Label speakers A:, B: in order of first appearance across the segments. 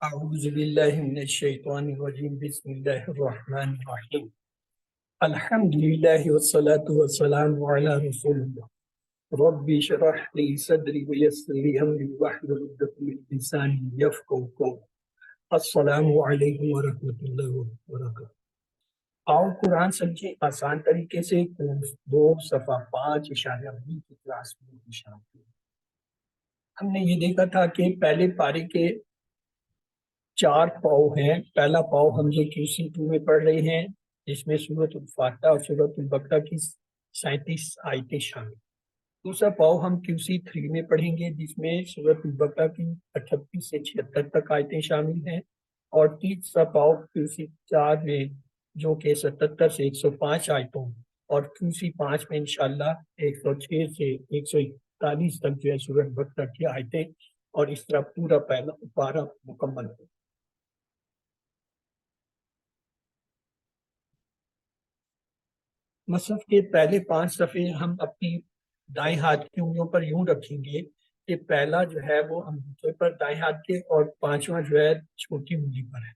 A: اعوذ باللہ من الشیطان الرجیم بسم اللہ الرحمن الرحیم الحمد للہ والصلاة والسلام علی رسول اللہ رب اشرح لی صدری ویسر لی امری واحلل عقدۃ من لسانی یفقہوا قولی السلام علیکم ورحمۃ اللہ وبرکاتہ۔ آؤ قرآن سمجھیں آسان طریقے سے کورس 2 صفحہ 5 اشارہ بی کی کلاس میں شامل ہوئے۔ ہم نے یہ دیکھا تھا کہ پہلے پارے کے 4 پاؤ ہیں۔ پہلا پاؤ ہم یہ QC2 میں پڑھ رہے ہیں جس میں سورۃ الفاتحہ اور سورۃ البقرہ کی 37 آیتیں شامل۔ دوسرا پاؤ ہم QC3 میں پڑھیں گے جس میں سورۃ البقرہ کی 38 سے 76 تک آیتیں شامل ہیں، اور تیسرا پاؤ QC4 میں جو کہ 77 سے 105 آیتوں، اور QC5 میں انشاءاللہ 106 سے 141 تک جو ہے سورۃ البقرہ کی آیتیں، اور اس طرح پورا پہلا پارہ مکمل ہو۔ مصحف کے پہلے 5 صفحے ہم اپنی دائیں ہاتھ کی انگلیوں پر یوں رکھیں گے کہ پہلا جو ہے وہ انگوٹھے پر دائیں ہاتھ کے، اور 5واں جو ہے چھوٹی انگلی پر ہے۔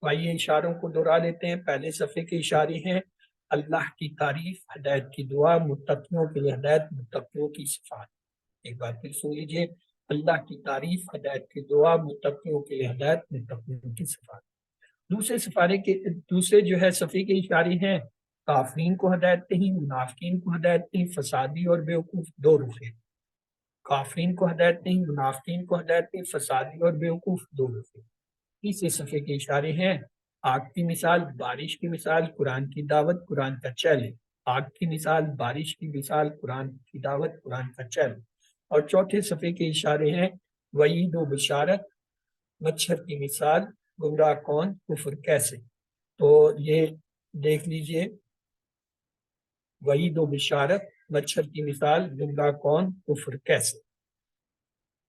A: تو آئیے اشاروں کو دہرا لیتے ہیں۔ پہلے صفحے کے اشارے ہیں: اللہ کی تعریف، ہدایت کی دعا، متقیوں کے لیے ہدایت، متقیوں کی صفات۔ ایک بار پھر سن لیجیے: اللہ کی تعریف، ہدایت کی دعا، متقیوں کے لیے ہدایت، متقیوں کی صفات۔ دوسرے جو ہے صفحے کے اشارے ہیں: کافرین کو ہدایت نہیں، منافقین کو ہدایت نہیں، فسادی اور بیوقوف دو رخے۔ کافرین کو ہدایت نہیں، منافقین کو ہدایت نہیں، فسادی اور بیوقوف دو رخے۔ تیسرے صفحے کے اشارے ہیں: آگ کی مثال، بارش کی مثال، قرآن کی دعوت، قرآن کا چیلنج۔ آگ کی مثال، بارش کی مثال، قرآن کی دعوت، قرآن کا چیلنج۔ اور چوتھے صفحے کے اشارے ہیں: وعید و بشارت، مچھر کی مثال، گمراہ کون، کفر کیسے۔ تو یہ دیکھ لیجئے: وعید و بشارت، مچھر کی مثال، گمراہ کون، کفر کیسے۔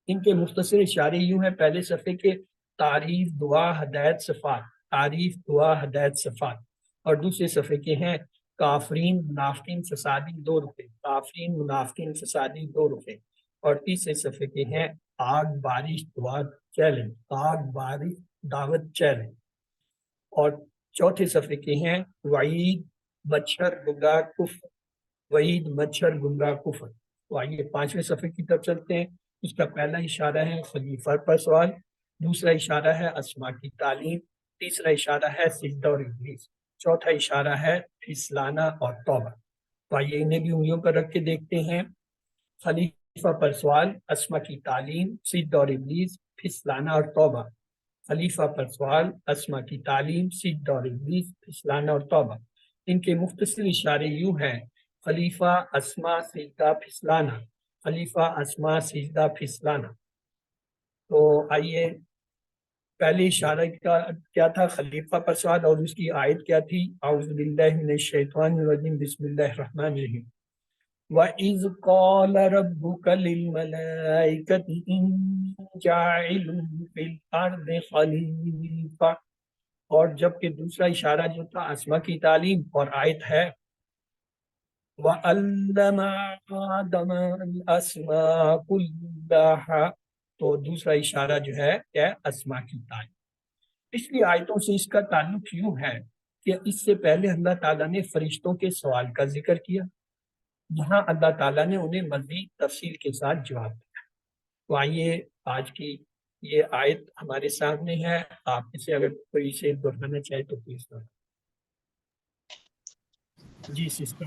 A: ان کے مختصر اشارے یوں ہیں: پہلے صفحے کے تعریف، دعا، ہدایت، صفات، تعریف، دعا، ہدایت، صفات، اور دوسرے صفحے کے ہیں کافرین، منافقین، فسادی دو رخے۔ کافرین، منافقین، فسادی دو رخے۔ اور تیسرے صفحے کے ہیں آگ، بارش، دعا، چیلنج۔ آگ، بارش، دعوت، چیلنج۔ اور چوتھے صفحے کے ہیں وعید، مچھر، گمراہ، کفر۔ وعید، مچھر، گمراہ، کفر۔ تو آئیے 5ویں صفحے کی طرف چلتے ہیں۔ اس کا پہلا اشارہ ہے خلیفہ پر سوال، دوسرا اشارہ ہے اسماء کی تعلیم، تیسرا اشارہ ہے سجدہ اور ابلیس، چوتھا اشارہ ہے پھسلانا اور توبہ۔ تو آئیے انہیں بھی انگلیوں پر رکھ کے دیکھتے ہیں۔ خلیفہ پر سوال، اسماء کی تعلیم، سجدہ اور ابلیس، پھسلانا اور توبہ۔ خلیفہ پر سوال، اسماء کی تعلیم، سجدہ اور ابلیس، پھسلانا اور توبہ۔ ان کے مختصر اشارے یوں ہیں: خلیفہ، اسماء، سجدہ، پھسلانا۔ خلیفہ، اسماء، سجدہ، پھسلانا۔ تو آئیے پہلے اشارہ کا کیا تھا؟ خلیفہ پر سوال، اور اس کی آیت کیا تھی؟ اعوذ باللہ من الشیطان الرجیم بسم اللہ الرحمن الرحیم۔ وَإِذْ قَالَ رَبُّكَ لِلْمَلَائِكَةِ إِنِّي جَاعِلٌ فِي الْأَرْضِ خَلِيفَةً۔ اور جبکہ دوسرا اشارہ جو تھا اسماء کی تعلیم، اور آیت ہے وَعَلَّمَ آدَمَ الْأَسْمَاءَ كُلَّهَا۔ تو دوسرا اشارہ جو ہے کیا؟ اسماء کی تعلیم۔ پچھلی آیتوں سے اس کا تعلق یوں ہے کہ اس سے پہلے اللہ تعالیٰ نے فرشتوں کے سوال کا ذکر کیا، یہاں اللہ تعالیٰ نے انہیں مزید تفصیل کے ساتھ جواب دیا۔ تو آئیے آج کی یہ آیت ہمارے سامنے ہے، آپ اسے اگر کوئی اسے دہرانا چاہے تو پلیز دہرائیں۔ G sister.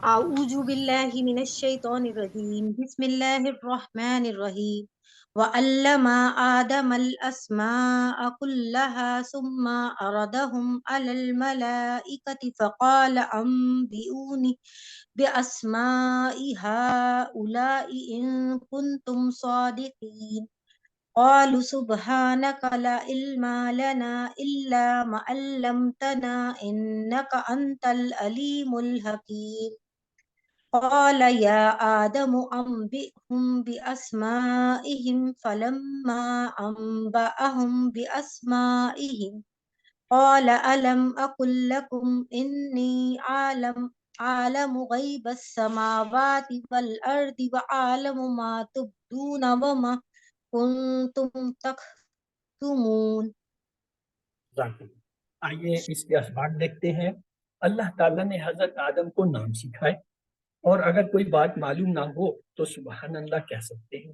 B: اعوذ باللہ من الشیطان الرجیم بسم اللہ الرحمن الرحیم وعلم آدم الاسماء كلها ثم عرضهم على الملائكة فقال انبئوني بأسماء هؤلاء إن كنتم صادقين قالوا سبحانك لا علم لنا إلا ما علمتنا إنك أنت العليم الحكيم قال يا آدم أنبئهم بأسمائهم فلما أنبأهم بأسمائهم قال ألم أقل لكم إني عالم غيب السماوات والأرض وأعلم ما تبدون وما كنتم تختمون.
A: ذاکر آئیے اس کے اسباب دیکھتے ہیں۔ اللہ تعالیٰ نے حضرت آدم کو نام سکھائے، اور اگر کوئی بات معلوم نہ ہو تو سبحان اللہ کہہ سکتے ہیں۔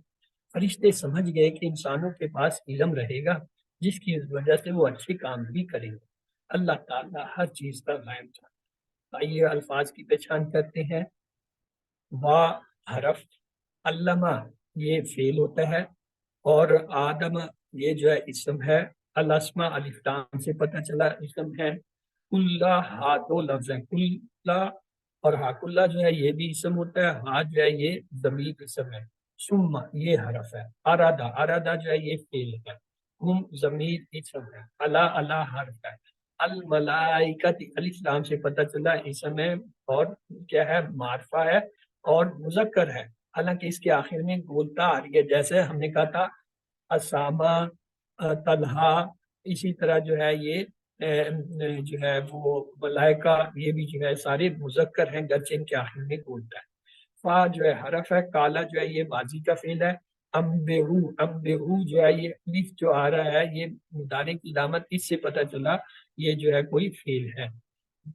A: فرشتے سمجھ گئے کہ انسانوں کے پاس علم رہے گا جس کی وجہ سے وہ اچھے کام بھی کریں گے۔ اللہ تعالیٰ ہر چیز کا غائب جانتا ہے۔ آئیے الفاظ کی پہچان کرتے ہیں۔ وا حرف، علامہ یہ فعل ہوتا ہے، اور آدم یہ جو ہے اسم ہے۔ الاسماء الف لام سے پتہ چلا اسم ہے۔ کلہ ہا دو لفظ ہیں، کلہ اور ہا، کلہ جو ہے یہ بھی اسم ہوتا ہے، ہا جو ہے یہ ضمیر اسم ہے۔ ثم یہ حرف ہے۔ ارادہ، ارادہ جو ہے یہ فعل ہے۔ ہم ضمیر اسم ہے۔ اللہ حرف ہے۔ الملائکۃ الف لام سے پتہ چلا اسم ہے، اور کیا ہے؟ معرفہ ہے اور مذکر ہے، حالانکہ اس کے آخر میں گولتا آ رہی ہے، جیسے ہم نے کہا تھا اسامہ، طلحہ، اسی طرح جو ہے یہ جو ہے وہ ملائکہ، یہ بھی جو ہے سارے مذکر ہیں گرچہ ان کے آخر میں گولتا ہے۔ فا جو ہے حرف ہے۔ کالا جو ہے یہ ماضی کا فعل ہے۔ امبہو، امبہو جو ہے یہ الف جو آ رہا ہے یہ مضارع کی علامت، اس سے پتہ چلا یہ جو ہے کوئی فعل ہے۔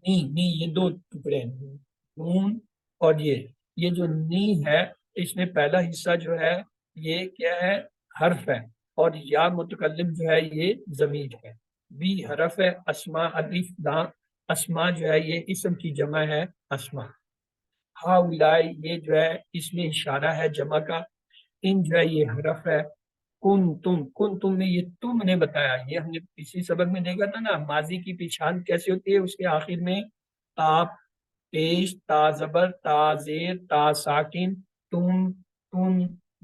A: نی، نی یہ دو ٹکڑے ہیں، نون اور یہ جو نی ہے اس میں پہلا حصہ جو ہے یہ کیا ہے؟ حرف ہے، اور یا متکلم جو ہے یہ ضمیر ہے۔ بی حرف ہے۔ اسما الف لام، اسما جو ہے یہ اسم کی جمع ہے، اسما۔ ہا اولائے یہ جو ہے اس میں اشارہ ہے جمع کا۔ ان جو ہے یہ حرف ہے۔ کن تم، کن تم میں یہ تم نے بتایا، یہ ہم نے اسی سبق میں دیکھا تھا نا، ماضی کی پہچان کیسے ہوتی ہے، اس کے آخر میں تا پیش، تا زبر، تا زیر، تا ساکن، تم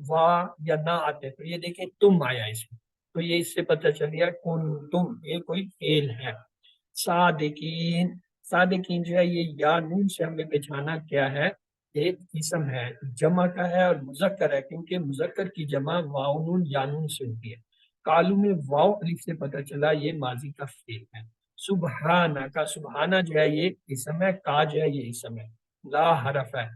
A: وا یا نہ آتے، تو یہ دیکھیں تم آیا اس میں، تو یہ اس سے پتہ چل گیا کن تم یہ کوئی فعل ہے۔ صادقین، صادقین جو ہے یہ یا نون سے ہم نے پہچانا کیا ہے، ایک اسم ہے، جمع کا ہے اور مذکر ہے، کیونکہ مذکر کی جمع واو نون یا نون سے ہوتی ہے۔ کالو میں واو الف سے پتہ چلا یہ ماضی کا فعل ہے۔ سبحانہ کا، سبحانہ جو ہے یہ اسم ہے، کا جو ہے یہ اسم ہے۔ لا حرف ہے۔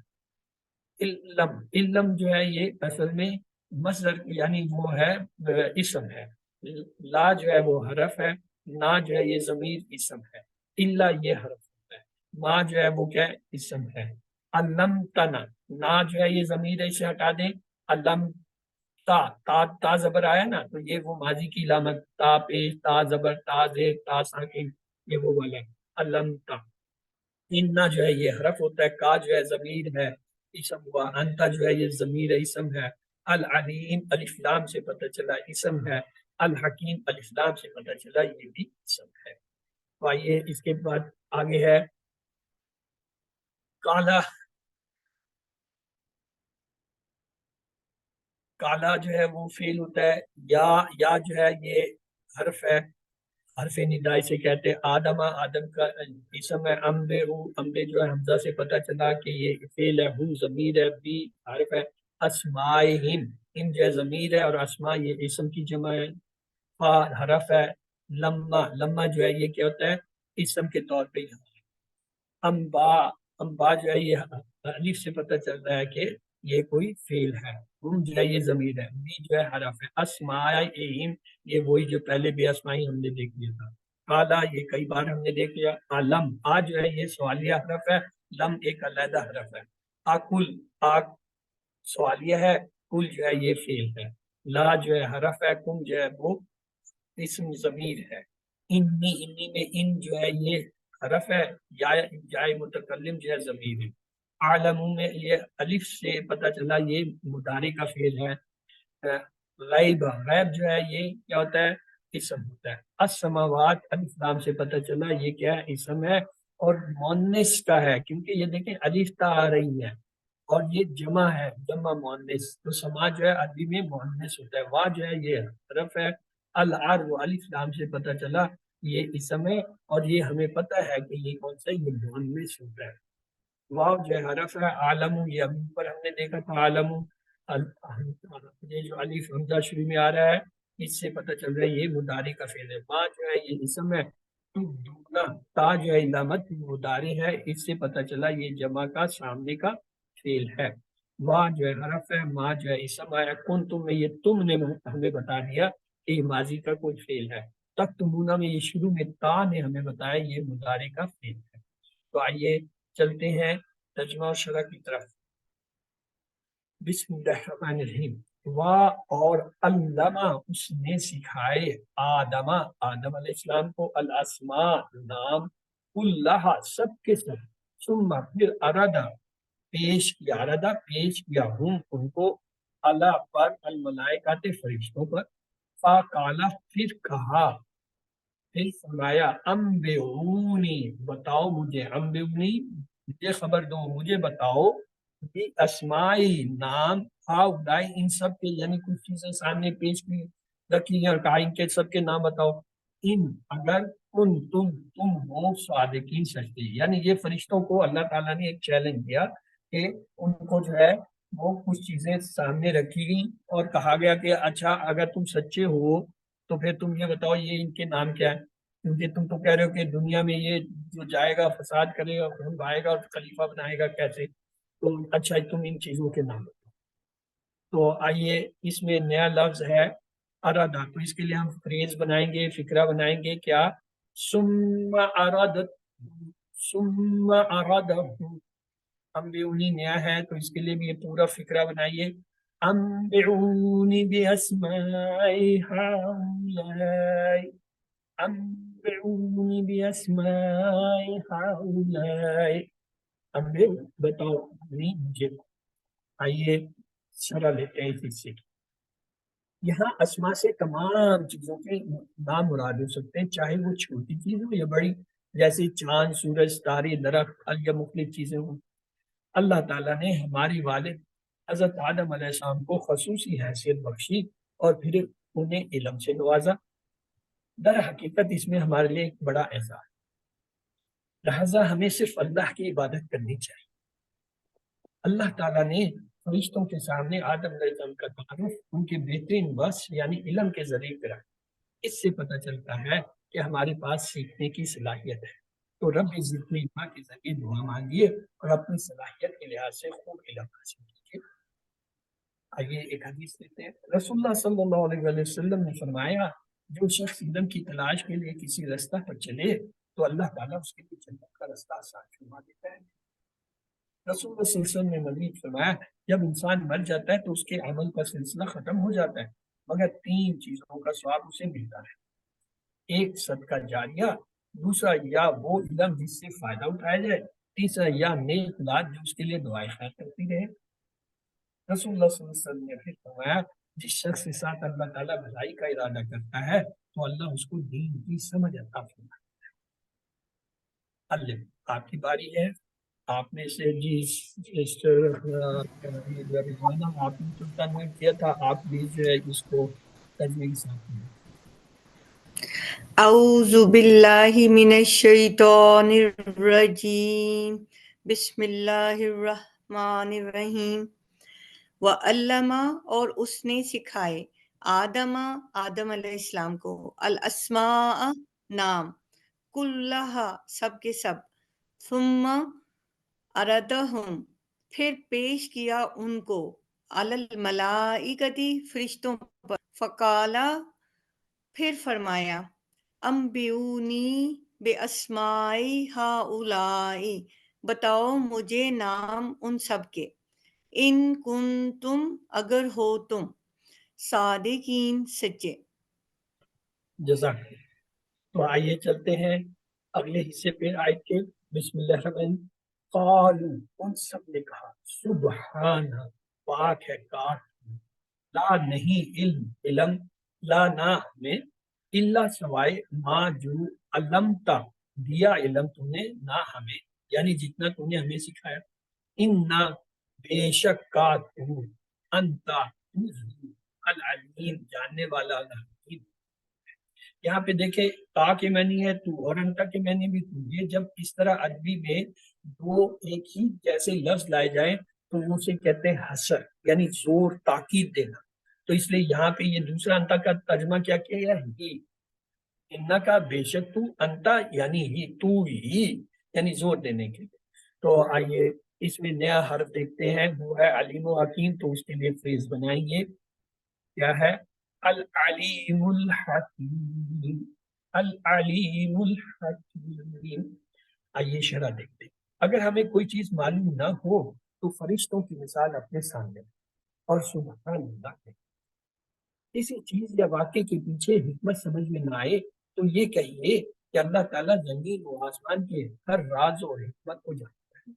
A: علم، علم جو ہے یہ اصل میں مصدر یعنی وہ ہے اسم ہے۔ لا جو ہے وہ حرف ہے، نا جو ہے یہ ضمیر اسم ہے، الا یہ حرف ہوتا ہے، ما جو ہے وہ کیا ہے؟ اسم ہے۔ علم تنا، نا جو ہے یہ ضمیر ہے، اسے ہٹا دیں۔ علم تا، تا زبر آیا نا، تو یہ وہ ماضی کی علامت، تا پیش، تا زبر، تا زیر، تا ساکن، یہ وہ والا ہے۔ علم تا، اننا جو ہے یہ حرف ہوتا ہے، کا جو ہے ضمیر ہے، اسم ہوا۔ انتا جو ہے یہ ضمیر ہے، اسم ہے۔ العلیم الف لام سے پتہ چلا اسم ہے۔ الحکیم الف لام سے پتہ چلا یہ بھی اسم ہے۔ تو آئیے اس کے بعد آگے ہے کالا۔ کالا جو ہے وہ فعل ہوتا ہے۔ یا جو ہے یہ حرف ہے، حرف ندائی سے کہتے ہیں۔ آدم، آدم کا اسم ہے۔ امبے، امبے جو ہے حمزہ سے پتہ چلا کہ یہ فعل ہے۔ ہو ضمیر ہے، بی حرف ہے۔ اسمائہم، ان جو ہے ضمیر ہے اور اسماء یہ اسم کی جمع ہے۔ فا حرف ہے۔ لما، لما جو ہے یہ کیا ہوتا ہے؟ اسم کے طور پہ یہاں ہے۔ انبا، انبا جو ہے یہ الف سے پتہ چلتا ہے کہ یہ کوئی فعل ہے۔ ہم جو ہے یہ ضمیر ہے، بی جو ہے حرف ہے۔ اسمائہم یہ وہی جو پہلے بے اسمائی ہم نے دیکھ لیا تھا۔ کالا یہ کئی بار ہم نے دیکھ لیا۔ علم، آ جو ہے یہ سوالیہ حرف ہے، لم ایک علیحدہ حرف ہے۔ آکل، آک سوالیہ ہے، کل جو ہے یہ فعل ہے۔ لا جو ہے حرف ہے، کم جو ہے وہ اسم ضمیر ہے۔ انی، انی میں ان جو ہے یہ حرف ہے، جائے متکلم جو ہے ضمیر ہے۔ عالم میں یہ الف سے پتہ چلا یہ مضارع کا فعل ہے۔ غیب، غیب جو ہے یہ کیا ہوتا ہے؟ اسم ہوتا ہے۔ السماوات الف لام سے پتہ چلا یہ کیا ہے؟ اسم ہے، اور مؤنث کا ہے، کیونکہ یہ دیکھیں الف تا آ رہی ہے اور یہ جمع ہے، جمع مؤنث، تو سما جو ہے عربی میں مؤنث ہوتا ہے۔ وا جو ہے یہ حرف ہے۔ العرب الف لام سے پتہ چلا یہ اسم ہے، اور یہ ہمیں پتہ ہے کہ یہ کون سا؟ یہ مؤنث ہوتا ہے۔ واو جو ہے حرف ہے۔ عالم یہ ابھی پر ہم نے دیکھا تھا، عالم یہ جو الف حمزہ شروع میں آ رہا ہے اس سے پتہ چل رہا ہے یہ مضارع کا فعل ہے۔ ما جو ہے یہ اسم ہے۔ دونا، تا جو ہے علامت مضارع ہے، اس سے پتہ چلا یہ جمع کا سامنے کا فعل ہے۔ واہ جو ہے حرف ہے، ما جو ہے اسم آیا، کن تم میں یہ تم نے ہمیں بتا دیا کہ یہ ماضی کا کوئی فعل ہے، تک تمونا میں یہ شروع میں تا نے ہمیں بتایا یہ مضارع کا فعل ہے۔ تو آئیے چلتے ہیں ترجمہ و شرح کی طرف۔ بسم اللہ الرحمن الرحیم۔ وا اور علامہ اس نے سکھائے آدم آدم علیہ السلام کو الاسماء نام اللہ سب کے سب، ثم پھر ارادہ پیش کیا، ارادہ پیش کیا ہوں ان کو اللہ پر الملائکات فرشتوں پر، فقالا پھر کہا، پھر فرمایا انبئونی بتاؤ مجھے، انبئونی مجھے خبر دو، مجھے بتاؤ بھی اسمائی نام ہاؤلائی ان سب کے، یعنی کچھ چیزیں سامنے پیش کی رکھی ہیں اور کہا ان کے سب کے نام بتاؤ، ان اگر تم ہو صادقین سچے، یعنی یہ فرشتوں کو اللہ تعالیٰ نے ایک چیلنج دیا کہ ان کو جو ہے وہ کچھ چیزیں سامنے رکھی گئی اور کہا گیا کہ اچھا اگر تم سچے ہو تو پھر تم یہ بتاؤ یہ ان کے نام کیا ہے، کیونکہ تم تو کہہ رہے ہو کہ دنیا میں یہ جو جائے گا فساد کرے گا خون بہائے گا اور خلیفہ بنائے گا کیسے، تو اچھا تم ان چیزوں کے نام بتاؤ۔ تو آئیے اس میں نیا لفظ ہے ارادہ، تو اس کے لیے ہم فریز بنائیں گے، فکرہ بنائیں گے کیا، ثم ارادت، ثم ارادہ، انبئونی نیا ہے تو اس کے لیے بھی یہ پورا فکرہ بنائیے، انبئونی باسماء ہؤلاء، انبئونی باسماء ہؤلاء، انبئونی بتاؤ مجھے۔ آئیے شرح لیتے ہیں اس حصے کی۔ یہاں اسما سے تمام چیزوں کے نام مراد ہو سکتے ہیں، چاہے وہ چھوٹی چیز ہو یا بڑی، جیسے چاند سورج ستارے درخت یا مختلف چیزیں ہوں۔ اللہ تعالیٰ نے ہماری والد حضرت آدم علیہ السلام کو خصوصی حیثیت بخشی اور پھر انہیں علم سے نوازا، در حقیقت اس میں ہمارے لیے ایک بڑا اعزاز، لہذا ہمیں صرف اللہ کی عبادت کرنی چاہیے۔ اللہ تعالیٰ نے فرشتوں کے سامنے آدم علیہ السلام کا تعارف ان کے بہترین وصف یعنی علم کے ذریعے کرا، اس سے پتہ چلتا ہے کہ ہمارے پاس سیکھنے کی صلاحیت ہے، تو رب عزت ماں کے ذریعے دعا مانگیے اور اپنی صلاحیت کے لحاظ سے خوب علم حاصل کیجیے۔ آئیے ایک حدیث لیتے ہیں۔ رسول اللہ صلی اللہ علیہ وسلم نے فرمایا جو شخص علم کی تلاش کے لیے کسی رستہ پر چلے تو اللہ تعالیٰ اس کے لیے جنت کا رستہ آسان فرما دیتا ہے۔ رسول اللہ صلی اللہ علیہ وسلم نے مزید فرمایا جب انسان مر جاتا ہے تو اس کے عمل کا سلسلہ ختم ہو جاتا ہے مگر 3 چیزوں کا ثواب اسے ملتا ہے، ایک صدقہ جاریہ، دوسرا یا وہ علم جس سے فائدہ اٹھایا جائے، تیسرا یا نیک اولاد جو اس کے لیے دعائیں خیر کرتی رہے۔ رسول اللہ صلی اللہ علیہ وسلم نے پھر فرمایا جس شخص کے ساتھ اللہ تعالیٰ بھلائی کا ارادہ کرتا ہے تو اللہ اس کو دین کی سمجھ عطا فرماتا ہے۔ اللہ آپ کی باری ہے، آپ نے سے جی آپ نے سلطان کیا تھا، آپ بھی جو ہے اس کو ترجمے کے ساتھ ہیں۔
C: اعوذ باللہ من الشیطان الرجیم، بسم اللہ الرحمن الرحیم۔ وعلم اور اس نے سکھائے آدم علیہ السلام کو الاسماء نام، کلہا سب کے سب، ثم اردہم پھر پیش کیا ان کو علی الملائکتی فرشتوں پر، فقالا پھر فرمایا انبئونی باسماء ہؤلاء بتاؤ مجھے نام ان سب کے، ان کنتم اگر ہو تم صادقین سچے۔
A: جزاک اللہ۔ تو آئیے چلتے ہیں اگلے حصے پہ آیت کے۔ بسم اللہ الرحمن الرحیم۔ قالوا ان سب نے کہا سبحان پاک ہے کاٹ، لا نہیں علم لا نہ ہمیں، الا سوائے ما جو علمتا دیا علم تم نے، نہ ہمیں یعنی جتنا تم نے ہمیں سکھایا، انا بے شک کا تو انتا العلیم جاننے والا الحکیم۔ یہاں پہ دیکھیں تا کے معنی ہے تو اور انتا کے معنی بھی تو، یہ جب اس طرح عربی میں دو ایک ہی جیسے لفظ لائے جائیں تو وہ اسے کہتے ہیں حسر، یعنی زور تاکید دینا، تو اس لیے یہاں پہ یہ دوسرا انتا کا ترجمہ کیا کیا ہے ہی، انہ کا بے شک تو، انتا یعنی ہی تو ہی، یعنی زور دینے کے لیے۔ تو آئیے اس میں نیا حرف دیکھتے ہیں، وہ ہے علیم و حکیم، تو اس کے لیے فریز بنائیں گے، کیا ہے؟ العلیم الحکیم، العلیم الحکیم۔ آئیے شرح دیکھتے ہیں۔ اگر ہمیں کوئی چیز معلوم نہ ہو تو فرشتوں کی مثال اپنے سامنے اور سبحان اللہ ہے۔ کسی چیز یا واقعے کے پیچھے حکمت سمجھ میں نہ آئے تو یہ کہیے کہ اللہ تعالیٰ زمین و آسمان کے ہر راز اور حکمت کو جانتا ہے۔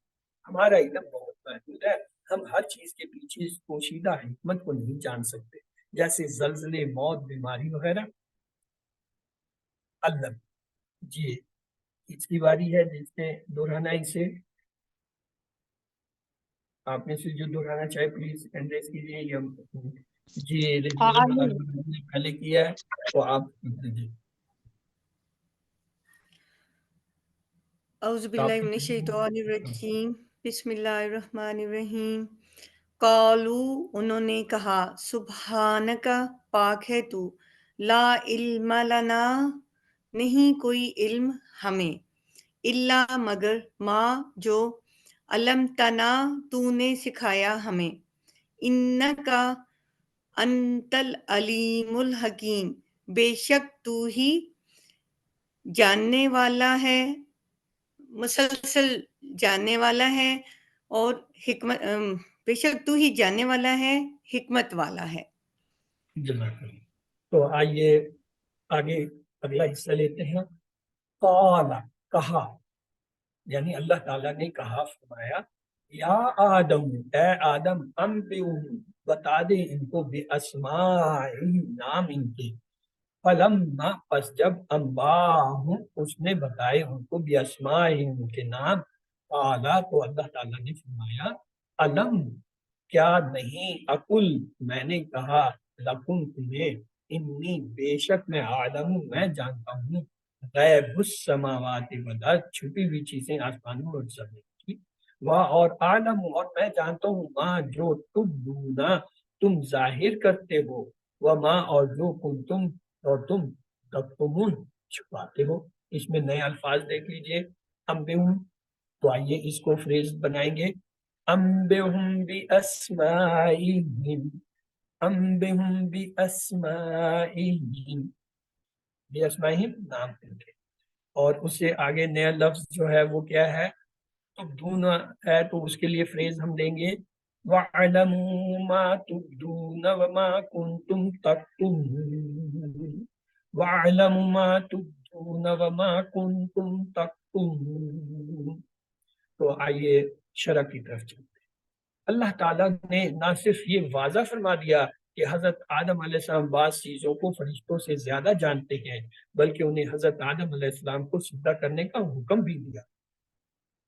A: ہمارا علم بہت محدود ہے، ہم ہر چیز کے پیچھے اس پوشیدہ حکمت کو نہیں جان سکتے، جیسے زلزلے، موت، بیماری وغیرہ۔ اللہ جی، اس کی باری ہے جس نے دہرانا اسے، آپ میں سے جو دہرانا چاہے پلیز ہینڈ ریز کیجیے، یا جی
B: عالم
A: نے پہلے کیا ہے تو آپ دیجیے۔
C: اعوذ باللہ من الشیطان الرجیم، بسم اللہ الرحمن الرحیم۔ قالو، انہوں نے کہا، سبحانکا، پاک ہے تو، لا علم لنا، نہیں کوئی علم ہمیں، الا مگر ما جو، علمتنا، تو نے سکھایا ہمیں، انکا انت العلیم الحکیم، بے شک تو ہی جاننے والا ہے، مسلسل جاننے والا ہے، اور حکمت، بے شک تو ہی جاننے والا ہے، حکمت والا ہے۔
A: جزاک اللہ۔ تو آئیے آگے اگلا حصہ لیتے ہیں۔ قال، کہا، یعنی اللہ تعالیٰ نے کہا، فرمایا، یا آدم، اے آدم، انبئہم، بتا دے ان کو، باسمائہم، نام ان کے، فلما، پس جب، انباہم، اس نے بتائے ان کو، باسمائہم، ان کے نام، قالا، تو اللہ تعالیٰ نے فرمایا، علم، کیا نہیں، اقل، میں نے کہا، لکم، تمہیں، انی، بے شک میں، عالم، میں جانتا ہوں، غیب السماوات والارض، چھپی ہوئی چیزیں آسمانوں اور زمین کی، اور عالم، اور میں جانتا ہوں، ماں جو تبدون، تم ظاہر کرتے ہو، وما، اور جو کنتم، اور تم تکتمون، چھپاتے ہو۔ اس میں نئے الفاظ دیکھ لیجئے، انبئہم، تو آئیے اس کو فریز بنائیں گے، انبئہم باسمائہم، انبئہم باسمائہم، باسمائہم، نام ان کے، اور اس سے آگے نیا لفظ جو ہے وہ کیا ہے؟ تبدون ہے، تو اس کے لیے فریز ہم دیں گے، وَعَلَمُوا مَا تُبْدُونَ وَمَا كُنْتُمْ تَكْتُمُونَ، وَعَلَمُوا مَا تُبْدُونَ وَمَا كُنْتُمْ تَكْتُمُونَ۔ تو آئیے شرح کی طرف چلتے ہیں۔ اللہ تعالیٰ نے نہ صرف یہ واضح فرما دیا کہ حضرت آدم علیہ السلام بعض چیزوں کو فرشتوں سے زیادہ جانتے ہیں، بلکہ انہیں حضرت آدم علیہ السلام کو سجدہ کرنے کا حکم بھی دیا۔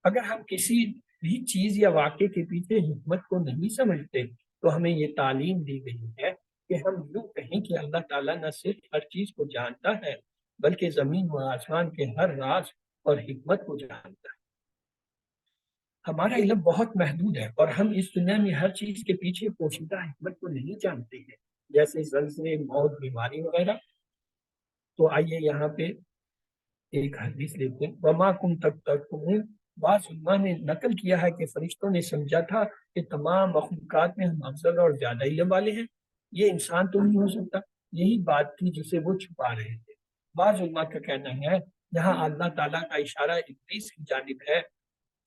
A: اگر ہم کسی بھی چیز یا واقعے کے پیچھے حکمت کو نہیں سمجھتے تو ہمیں یہ تعلیم دی گئی ہے کہ ہم یوں کہیں کہ اللہ تعالیٰ نہ صرف ہر چیز کو جانتا ہے بلکہ زمین و آسمان کے ہر راز اور حکمت کو جانتا ہے۔ ہمارا علم بہت محدود ہے اور ہم اس دنیا میں ہر چیز کے پیچھے پوشیدہ حکمت کو نہیں جانتے ہیں، جیسے زلزلے، موت، بیماری وغیرہ۔ تو آئیے یہاں پہ ایک حدیث لیتے ہیں، وما کنتم تکتمون۔ بعض علماء نے نقل کیا ہے کہ فرشتوں نے سمجھا تھا کہ تمام مخلوقات میں ہم افضل اور زیادہ علم والے ہیں، یہ انسان تو نہیں ہو سکتا، یہی بات تھی جسے وہ چھپا رہے تھے۔ بعض علماء کا کہنا ہے یہاں اللہ تعالیٰ کا اشارہ ابلیس کی جانب ہے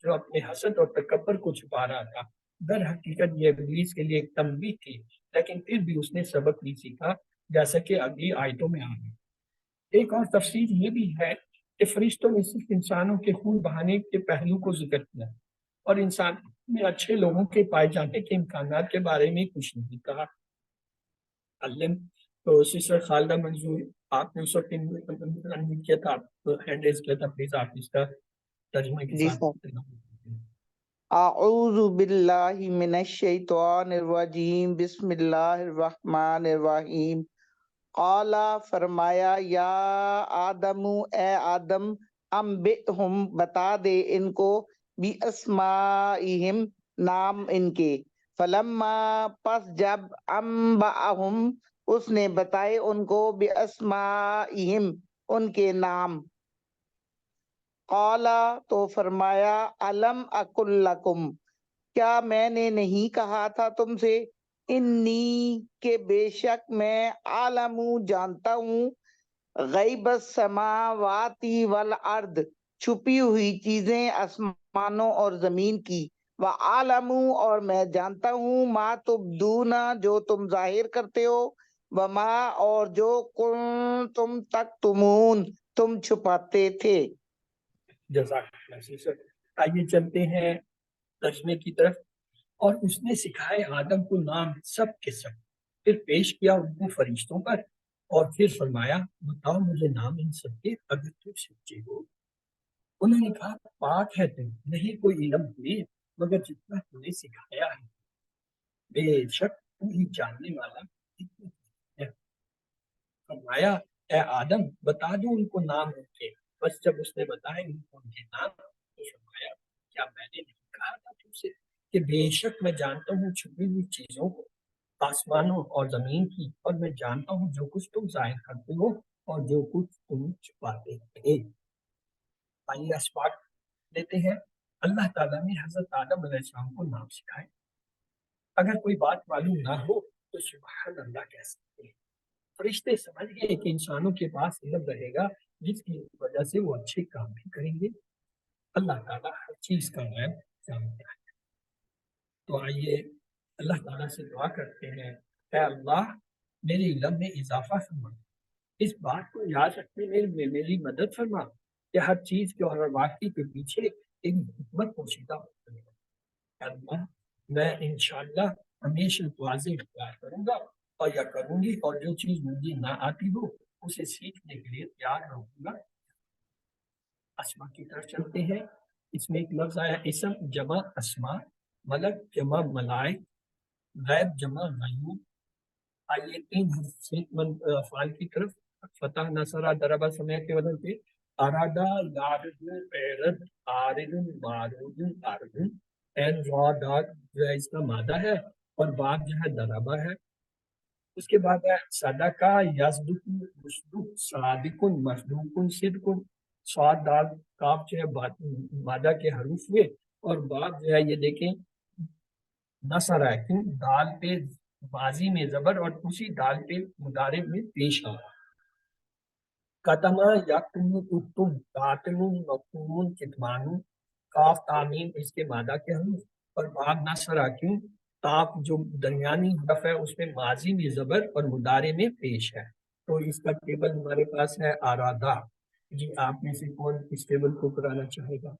A: جو اپنے حسد اور تکبر کو چھپا رہا تھا۔ در حقیقت یہ ابلیس کے لیے ایک تنبیہ تھی، لیکن پھر بھی اس نے سبق نہیں سیکھا، جیسا کہ اگلی آیتوں میں آگے۔ ایک اور تفسیر یہ بھی ہے کہ فرشتوں نے صرف انسانوں کے خون بہانے کے پہلو کو ذکر کیا اور انسان میں اچھے لوگوں کے پائے جانے کے امکانات کے بارے میں کچھ نہیں کہا۔ علم، تو سسٹر خالدہ منظور، آپ نے اس وقت انمیوٹ کیا تھا، ہینڈ ریز کیا تھا، پلیز آپ اس کا ترجمہ کے
B: جی
A: ساتھ۔
B: سر۔ اعوذ باللہ من الشیطان الرجیم، بسم اللہ الرحمن الرحیم۔ قال، فرمایا، یا آدم، اے آدم، انبئہم، بتا دے ان کو، باسمائہم، نام ان کے، فلما، پس جب، انبأہم، اس نے بتائے ان کو، باسمائہم، ان کے نام، قال، تو فرمایا، علم اقل لکم، کیا میں نے نہیں کہا تھا تم سے انی کہ بے شک میں عالم جانتا ہوں غیب السماواتی والارض چھپی ہوئی چیزیں آسمانوں اور زمین کی وعالم اور میں جانتا ہوں ما تبدون جو تم ظاہر کرتے ہو وما اور جو تم تکتمون تم چھپاتے تھے.
A: جزاک اللہ خیر. آئیے چلتے ہیں ترجمے کی طرف. اور اس نے سکھائے آدم کو نام سب کے سب، پھر پیش کیا ان کو فرشتوں پر، اور پھر فرمایا بتاؤ مجھے نام ان سب کے اگر تم سچے ہو. انہوں نے کہا پاک ہے تم، نہیں کوئی علم تمہیں مگر جتنا تم نے سکھایا ہے، بے شک تم ہی جاننے والا ہے. فرمایا اے آدم بتا دو ان کو نام ان کے. بس جب اس نے بتایا ان کو ان کے نام تو فرمایا کیا میں نے نہیں کہا تھا تم سے کہ بے شک میں جانتا ہوں چھپی ہوئی چیزوں کو آسمانوں اور زمین کی، اور میں جانتا ہوں جو کچھ تم ظاہر کرتے ہو اور جو کچھ تم چھپاتے تھے. آئیے اسباق لیتے ہیں. اللہ تعالیٰ نے حضرت آدم علیہ السلام کو نام سکھائے. اگر کوئی بات معلوم نہ ہو تو سبحان اللہ کہہ سکتے ہیں. فرشتے سمجھ گئے کہ انسانوں کے پاس علم رہے گا جس کی وجہ سے وہ اچھے کام بھی کریں گے. اللہ تعالیٰ ہر چیز کا غیب جانتا ہے. تو آئیے اللہ تعالیٰ سے دعا کرتے ہیں اے اللہ میرے علم میں اضافہ فرما، اس بات کو یاد رکھنے میں میری مدد فرما کہ ہر چیز کے اور ہر واقعے کے پیچھے ایک حکمت پوشیدہ ہوتی ہے. اے اللہ میں انشاءاللہ ہمیشہ واضح اختیار کروں گا اور یا کروں گی، اور جو چیز مجھے نہ آتی ہو اسے سیکھنے کے لیے تیار رہوں گا. اسما کی طرف چلتے ہیں. اس میں ایک لفظ آیا اسم جمع اسما، ملک جمع ملائک، غیب جمع غیوب. آئیے تین افعال کی طرف. فتح نصرہ دربہ سمع کے وزن پہ ارادہ یارد ایرد آرد مارود آرد. این را داد جو ہے اس کا مادہ ہے اور باب جو ہے دربہ ہے. اس کے بعد ہے صدقہ یصدق مصدوق صادق مصدوق صدق. صاد دال کاف جو ہے مادہ کے حروف ہوئے، اور باب جو ہے یہ دیکھیں نصر ہے کیوں دال پہ ماضی میں زبر اور اسی دال پہ مضارع میں پیش آ. قتمہ یکتم اکتم قاتل مقتول کتمان. کاف تعمیم اس کے مادہ کے حروف، اور باب نصر کیوں تاپ جو درمیانی حرف ہے اس میں ماضی میں زبر اور مضارع میں پیش ہے. تو اس کا ٹیبل ہمارے پاس ہے آرادہ. جی آپ میں سے کون اس ٹیبل کو کرانا چاہے گا؟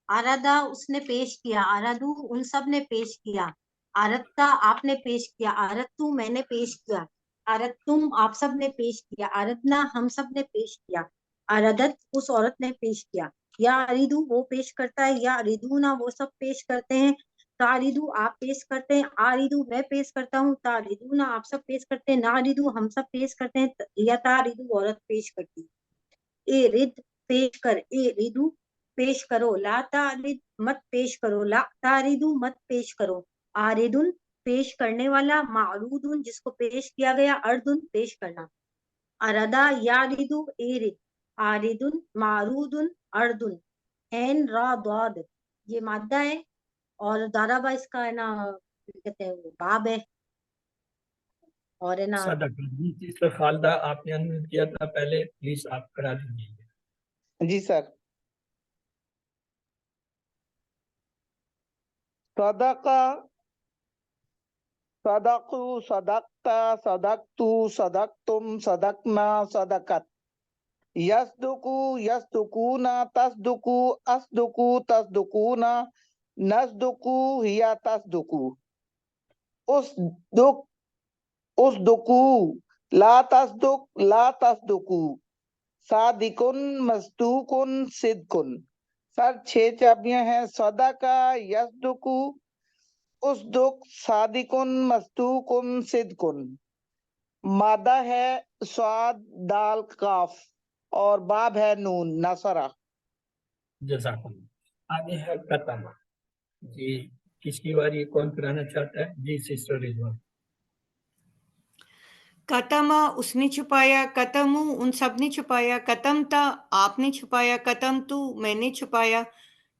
D: آرادہ اس نے پیش کیا، آرادو ان سب نے پیش کیا، آرادتا آپ نے پیش کیا، آرادتو میں نے پیش کیا، آرادتم آپ سب نے پیش کیا، آرادنا ہم سب نے پیش کیا، آرادت اس عورت نے پیش کیا. یا اریدو وہ پیش کرتا ہے، یا اریدونا وہ سب پیش کرتے ہیں، تاریدو آپ پیش کرتے ہیں، آریدو میں پیش کرتا ہوں، تاریدونا آپ سب پیش کرتے ہیں، ناریدو ہم سب پیش کرتے ہیں، یا تاریدو عورت پیش کرتی. اے رد پیش کر، اے ریدو پیش کرو، لا تارد مت پیش کرو، لا تاریدو مت پیش کرو، آردن پیش کرنے والا، معرودن جس کو پیش کیا گیا، اردن پیش کرنا. اردا یاردو ایرد، آردن معرودن اردن. این را داد یہ مادہ ہے، اور دارابا اس کا ہے نا کہتے ہیں وہ باب ہے، اور ہے نا
A: صدقہ. جس پر خالدہ آپ نے انمٹ کیا تھا پہلے پلیز آپ کرا دیجیے.
B: جی سر. صدقہ صدقو صدقتا صدقتو صدقتم صدقنا صدقت. یصدقو یصدقونا تصدقو اصدقو تصدقونا نصدقو ہیا تصدقو. اصدقو لا تصدق لا تصدقو. صادقن مصدوقن صدقن. سر 6 چابیاں ہیں. صدقہ یصدقو اصدق صادقن مصدوقن صدقن. مادہ ہے صاد دال کاف، اور باب ہے نون نصرہ.
A: جزاک اللہ. آگے ہے قتمہ. جی کس کی باری کون کرانا چاہتا ہے؟ جی سسٹر رضوان.
C: قتمہ اس نے چھپایا، قتمو ان سب نے چھپایا، قتمتا آپ نے چھپایا، قتمتو میں نے چھپایا،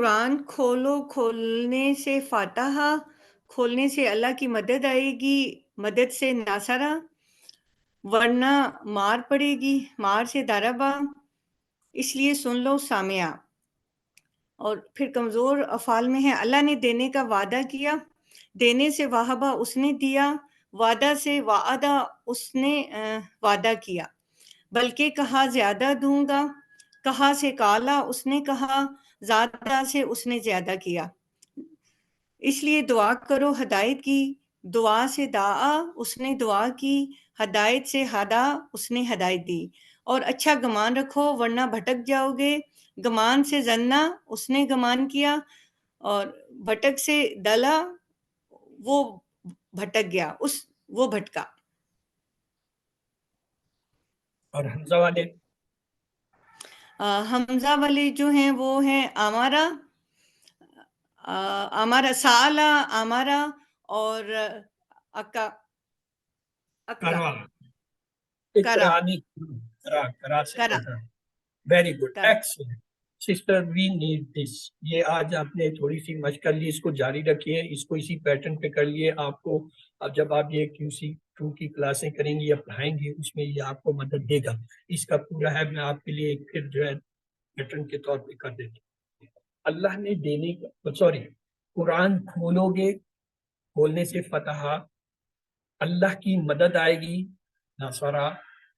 C: قرآن کھولو، کھولنے سے فاتحہ، کھولنے سے اللہ کی مدد آئے گی، مدد سے ناصرہ، ورنہ مار پڑے گی، مار سے ضربہ، اس لیے سن لو سامعہ۔ اور پھر کمزور افعال میں ہے اللہ نے دینے کا وعدہ کیا، دینے سے وہبہ اس نے دیا، وعدہ سے وعدہ اس نے وعدہ کیا، بلکہ کہا زیادہ دوں گا، کہا سے کالا اس نے کہا، زیادہ سے اس نے زیادہ کیا۔ اس لیے دعا کرو ہدایت کی، دعا سے دعا اس نے دعا کی، ہدایت سے ہدا اس نے ہدایت دی، اور اچھا گمان رکھو ورنہ بھٹک جاؤ گے، گمان سے زنا اس نے گمان کیا، اور بھٹک سے دلا وہ بھٹک گیا، وہ بھٹکا۔
A: اور حمزہ والے
C: حمزہ والے جو ہیں وہ ہیں آمارا، آمارا سالا، آمارا، اور اکا، اکرا،
A: کرا،
C: کرا،
A: اقرانی، کرا سے
C: کرا،
A: پڑھنا۔ ویری گڈ،
C: کرا۔
A: Excellent sister, we need this. یہ آج آپ نے تھوڑی سی مشق کر لی، اس کو جاری رکھیے، اس کو اسی پیٹرن پہ کر لیے۔ آپ کو اب جب آپ یہ QC2 کی کلاسیں کریں گی یا پڑھائیں گے، اس میں یہ آپ کو مدد دے گا۔ اس کا پورا ہے میں آپ کے لیے ایک پھر جو ہے پیٹرن کے طور پہ کر دیتا ہوں۔ اللہ نے دینے کا، سوری، قرآن کھولو گے، کھولنے سے فتح، اللہ کی مدد آئے گی، نصرہ،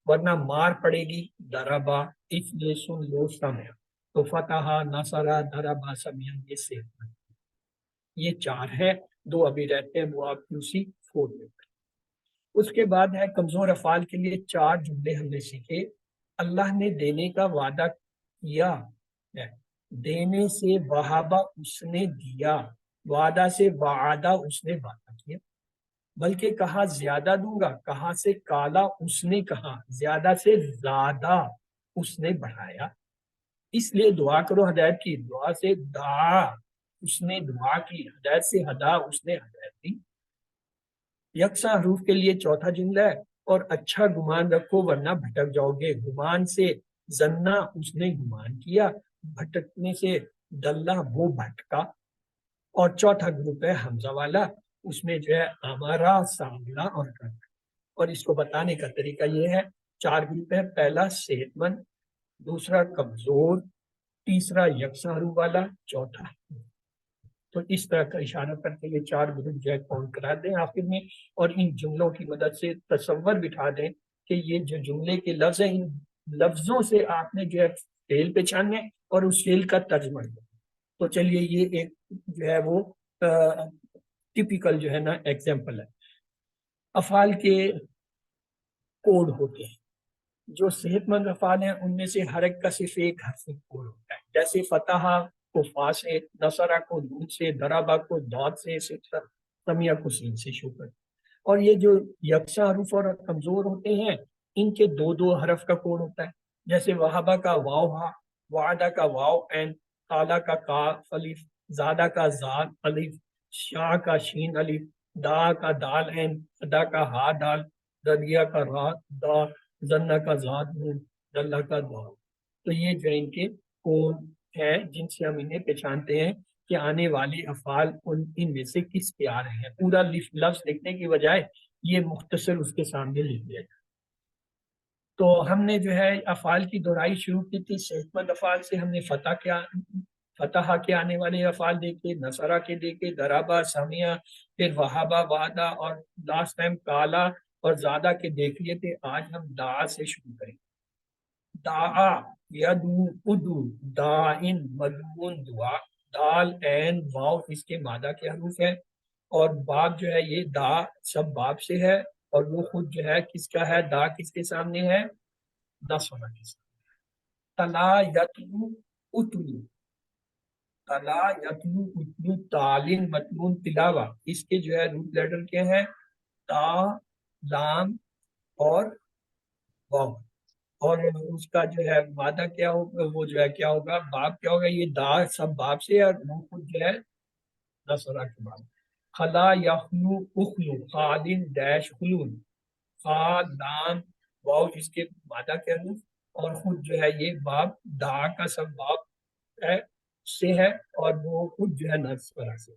A: ورنہ مار پڑے گی، دربا، اس لیے سن لو سمع۔ تو فتح، نصرہ، دربا، سمع، یہ سے یہ 4 ہے، 2 ابھی رہتے ہیں، وہ آپ QC4 میں کریں۔ اس کے بعد ہے کمزور افعال کے لیے 4 جملے ہم نے سیکھے۔ اللہ نے دینے کا وعدہ کیا ہے، دینے سے وہابہ اس نے دیا، وعدہ سے وعدہ اس نے وعدہ کیا، بلکہ کہا زیادہ دوں گا، کہا سے کالا اس نے کہا، زیادہ سے زیادہ اس نے بڑھایا۔ اس لیے دعا کرو ہدایت کی، دعا سے دعا اس نے دعا کی، ہدایت سے ہدا اس نے ہدایت دی۔ یکساں حروف کے لیے 4تھا جملہ ہے، اور اچھا گمان رکھو ورنہ بھٹک جاؤ گے، گمان سے زنا اس نے گمان کیا، بھٹکنے سے دلہ وہ بھٹکا۔ اور 4تھا گروپ ہے حمزہ والا، اس میں جو ہے ہمارا سامنا اور کرنا۔ اور اس کو بتانے کا طریقہ یہ ہے، 4 گروپ ہے، پہلا صحت مند، دوسرا کمزور، تیسرا یکساں حروف والا، 4تھا۔ تو اس طرح کا اشارہ کر کے یہ 4 گروپ جو ہے کاؤنٹ کرا دیں آخر میں، اور ان جملوں کی مدد سے تصور بٹھا دیں کہ یہ جو جملے کے لفظ ہیں، ان لفظوں سے آپ نے جو ہے فعل پہچاننے اور اس فعل کا ترجمہ دیں۔ تو چلیے یہ ایک جو ہے وہ ٹپیکل جو ہے نا ایگزامپل ہے۔ افعال کے کوڈ ہوتے ہیں، جو صحت مند افعال ہیں ان میں سے ہر ایک کا صرف ایک حرف کوڈ ہوتا ہے، جیسے فتح کو فا سے، نصرہ کو نون سے، دربا کو داد سے، سمیہ کو سین سے شکر۔ اور یہ جو یکساں حروف اور کمزور ہوتے ہیں ان کے 2 حرف کا کوڈ ہوتا ہے، جیسے وہابہ کا واو ہا، وعدہ کا واو عین، قالا کا کاف الف، زادہ کا زاد الف، شاہ کا شین الف، دا کا دال عین، ادا کا ہا دال، ربیہ کا را دا، زنہ کا زاد نون، دلہ کا دا۔ تو یہ جو ان کے کوڈ ہے جن سے ہم انہیں پہچانتے ہیں کہ آنے والے افعال ان میں سے کس کے آ رہے ہیں۔ پورا لفظ لکھنے کی بجائے یہ مختصر اس کے سامنے لکھ دیا جائے۔ تو ہم نے جو ہے افعال کی دہرائی شروع کی تھی، صحت مند افعال سے ہم نے فتح کے آنے والے افعال دیکھے، نصرہ کے دیکھے، دربا، سمیہ، پھر وہابہ، وعدہ، اور لاسٹ ٹائم کالا اور زادہ کے دیکھ لیے تھے۔ آج ہم دعا سے شروع کریں۔ دعا، یدعو، ادعو، داعن، مدعون، دعا، دال عین واو اس کے مادہ کے حروف ہیں، اور باب جو ہے یہ دا سب باب سے ہے، اور وہ خود جو ہے کس کا ہے، دا کس کے سامنے ہے، نصرہ کے سامنے۔ تلا یتلو اتلو، تلا یتلو اتلو، تعلیم متلون تلاوہ، اس کے جو ہے روٹ لیٹر کیا ہے، تا، لام اور واو، اور اس کا جو ہے مادہ کیا ہوگا، وہ جو ہے کیا ہوگا، باب کیا ہوگا، یہ دا سب باب سے ہے، اور وہ خود جو ہے نصرہ کے بعد۔ خلا یخلو اخلو، خالن ڈیش خلون، خا، لام، واو اس کے مادہ کے حروف، اور خود جو ہے یہ باب دا کا سب باب ہے، سے ہے اور وہ خود جو ہے نفس پر سے.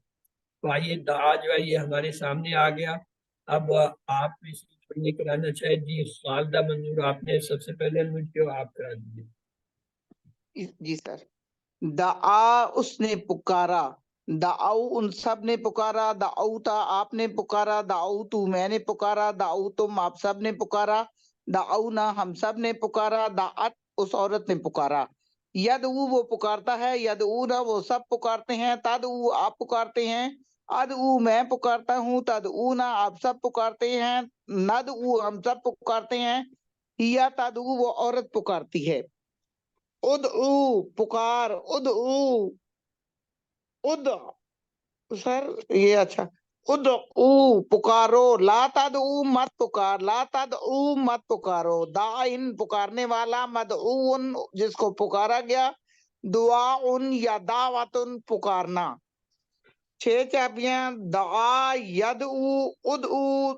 A: تو آئیے دعا جو ہے یہ ہمارے سامنے آ گیا. اب آپ اس کی چھوڑنے کرانا چاہے. جی خالدہ منظور آپ نے سب سے پہلے مجھے آپ کرا دیجیے.
B: جی سر. دعا اس نے پکارا، دعاؤ ان سب نے پکارا، دعوتا آپ نے پکارا، دعوتو میں نے پکارا، دعوتم آپ سب نے پکارا، دعونا ہم سب نے پکارا، دعت اس عورت نے پکارا. یدعو وہ پکارتا ہے، یدعونا وہ سب پکارتے ہیں، تدعو آپ پکارتے ہیں، ادعو میں پکارتا ہوں، تدعونا آپ سب پکارتے ہیں، ندعو ہم سب پکارتے ہیں، یا تدعو وہ عورت پکارتی ہے. ادعو پکار، ادعو سر یہ اچھا. ادعو پکارو، لا تدعو مت پکار، لا تدعو مت پکارو، داعن پکارنے والا، مدعون جس کو پکارا گیا، دعاؤن یا دعوتن پکارنا. 6 چابیاں: دعا، یدعو، ادعو،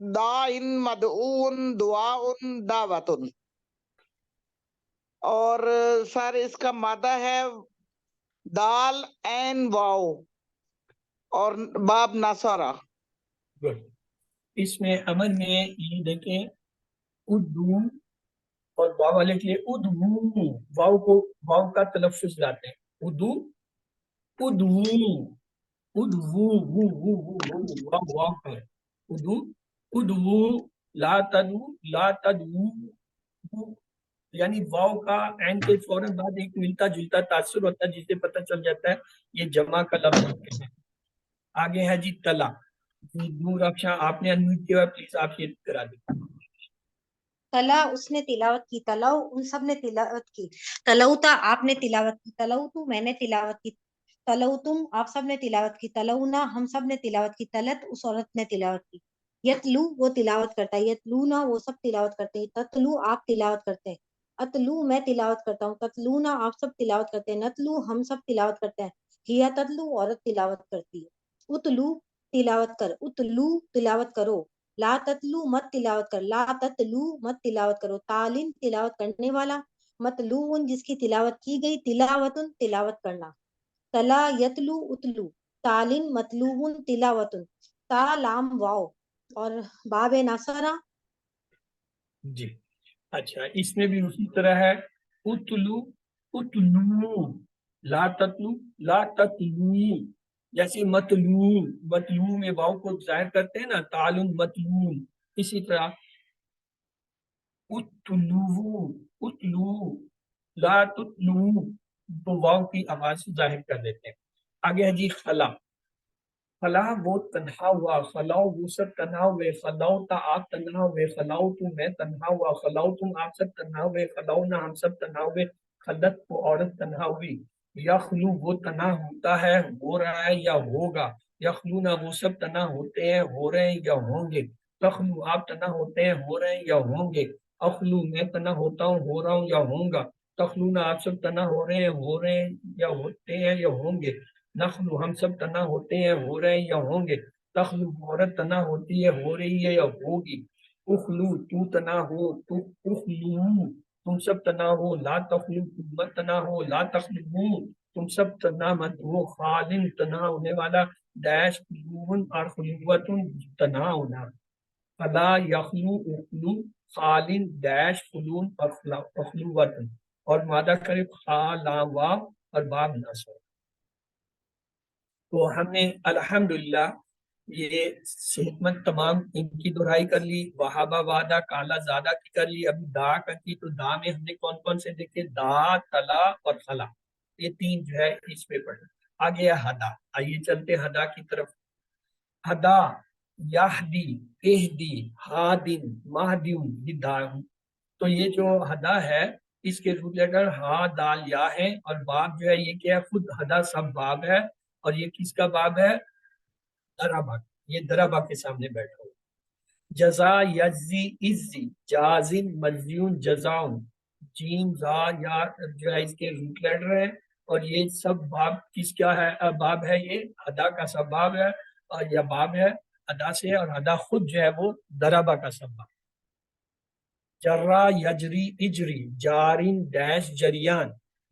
B: داعن، مدعون، دعاؤن، دعوتن. اور سر اس کا مادہ ہے دال این واو اور باب نصارہ.
A: گڈ. اس میں عمل میں یہ دیکھیں ادعو اور واو والے کے لیے ادعو، واو کا تلفظ لاتے ہیں. ادعو ادعو ادعو واو ہے. ادعو ادعو، لا تدعو لا تدعو، یعنی واو کا عین کے فوراً بعد ایک ملتا جلتا تاثر ہوتا ہے جسے پتہ چل جاتا ہے یہ جمع کا لفظ ہے. آگے ہے جی تلا. جی نور افشاں آپ نے انمیوٹ کیا، پلیز آپ یہ کرا دیں.
D: تلا اس نے تلاوت کی، تلاؤ ان سب نے تلاوت کی، تلوتا آپ نے تلاوت کی، تلوتو میں نے تلاوت کی، تلوتم آپ سب نے تلاوت کی، تلونا ہم سب نے تلاوت کی، تلت اس عورت نے تلاوت کی. یتلو وہ تلاوت کرتا ہے، یتلونا وہ سب تلاوت کرتے ہیں، تتلو آپ تلاوت کرتے ہیں، اتلو میں تلاوت کرتا ہوں، تتلونا آپ سب تلاوت کرتے ہیں، نتلو ہم سب تلاوت کرتے ہیں، ہیا تتلو عورت تلاوت کرتی ہے، اتلو تلاوت کر، اتلو تلاوت کرو، لا تتلو مت تلاوت کر، لا تتلو مت تلاوت کرو، تعلن تلاوت کرنے والا، متلون جس کی تلاوت کی گئی، تلاوتن تلاوت کرنا، تلا یتلو اتلو، تعلن متلون تلاوتن، تا لام واو اور باب ناصرہ.
A: جی اچھا، اس میں بھی اسی طرح ہے اتلو اتلو، لا تتلو لا تتلو، جیسے متلون، متلون میں واو کو ظاہر کرتے ہیں نا، تعلن متلون. اسی طرح اتلو اتلو، لا تتلو تو واو کی آواز سے ظاہر کر دیتے ہیں. آگے ہے جی خلا. خلا وہ تنہا ہوا، خلاؤ وہ سب تنہا ہوئے، خلاؤ تا آپ تنہا ہوئے، خلاؤ تو میں تنہا ہوا، خلاؤ تم آپ سب تنہا ہوئے، خلاؤ نہ ہم سب تنہا ہوئے، خلت وہ عورت تنہا ہوئی. یخلو وہ تنہا ہوتا ہے، ہو رہا ہے یا ہوگا، یخلو نہ وہ سب تنہا ہوتے ہیں، ہو رہے ہیں یا ہوں گے، تخلو آپ تنہا ہوتے ہیں، ہو رہے ہیں یا ہوں گے، اخلو میں تنہا ہوتا ہوں، ہو رہا ہوں یا ہوں گا، تخلو نہ آپ سب تنہا ہو رہے ہیں، ہو رہے ہیں یا ہوتے ہیں یا ہوں گے، نخلو ہم سب تنہا ہوتے ہیں، ہو رہے ہیں یا ہوں گے، تخلو عورت تنہا ہوتی ہے، ہو رہی ہے یا ہوگی، اخلو تو تنہا ہو، تو اخلو تم سب تنہا ہو، لا تخلو تم مت تنہا ہو، لا تخلو تم سب تنہا مت ہو، خالن تنہا ہونے والا، ڈیش خلون اور خلوتن تنہا ہونا، فلا یخلو اخلو خالن ڈیش خلون اور خلوتن، اور مادہ کرے خالا واو اور باب نصر. تو ہم نے الحمدللہ یہ صحت مند تمام ان کی دہرائی کر لی، وہابہ وعدہ کالا زادہ کی کر لی. ابھی دا کا کی، تو دا میں ہم نے کون کون سے دیکھے، دا، تلا اور خلا، یہ 3 جو ہے اس پہ پڑھے. آگے ہے ہدا. آئیے چلتے ہدا کی طرف. ہدا، یہدی، اہدی، ہادن، مہدیون، ہدایون. تو یہ جو ہدا ہے اس کے روٹ لیٹر ہا دال یا ہے، اور باب جو ہے یہ کیا ہے، خود ہدا سب باب ہے، اور یہ کس کا باب ہے، درابا. یہ درابا کے سامنے بیٹھا ہو. جزا، یجزی، عزی، جازن، مجزیون، جزاؤن، جیم زا یا جو ہے اس کے روٹ لیٹر ہے، اور یہ سب باب کس کیا ہے، باب ہے یہ ادا کا سب باب ہے، اور یہ باب ہے ادا سے، اور ادا خود جو ہے وہ درابا کا سب باب. جرا، یجری، اجری، جارن dash جریان،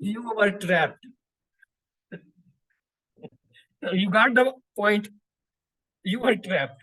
A: You were trapped. You got the point. You were trapped.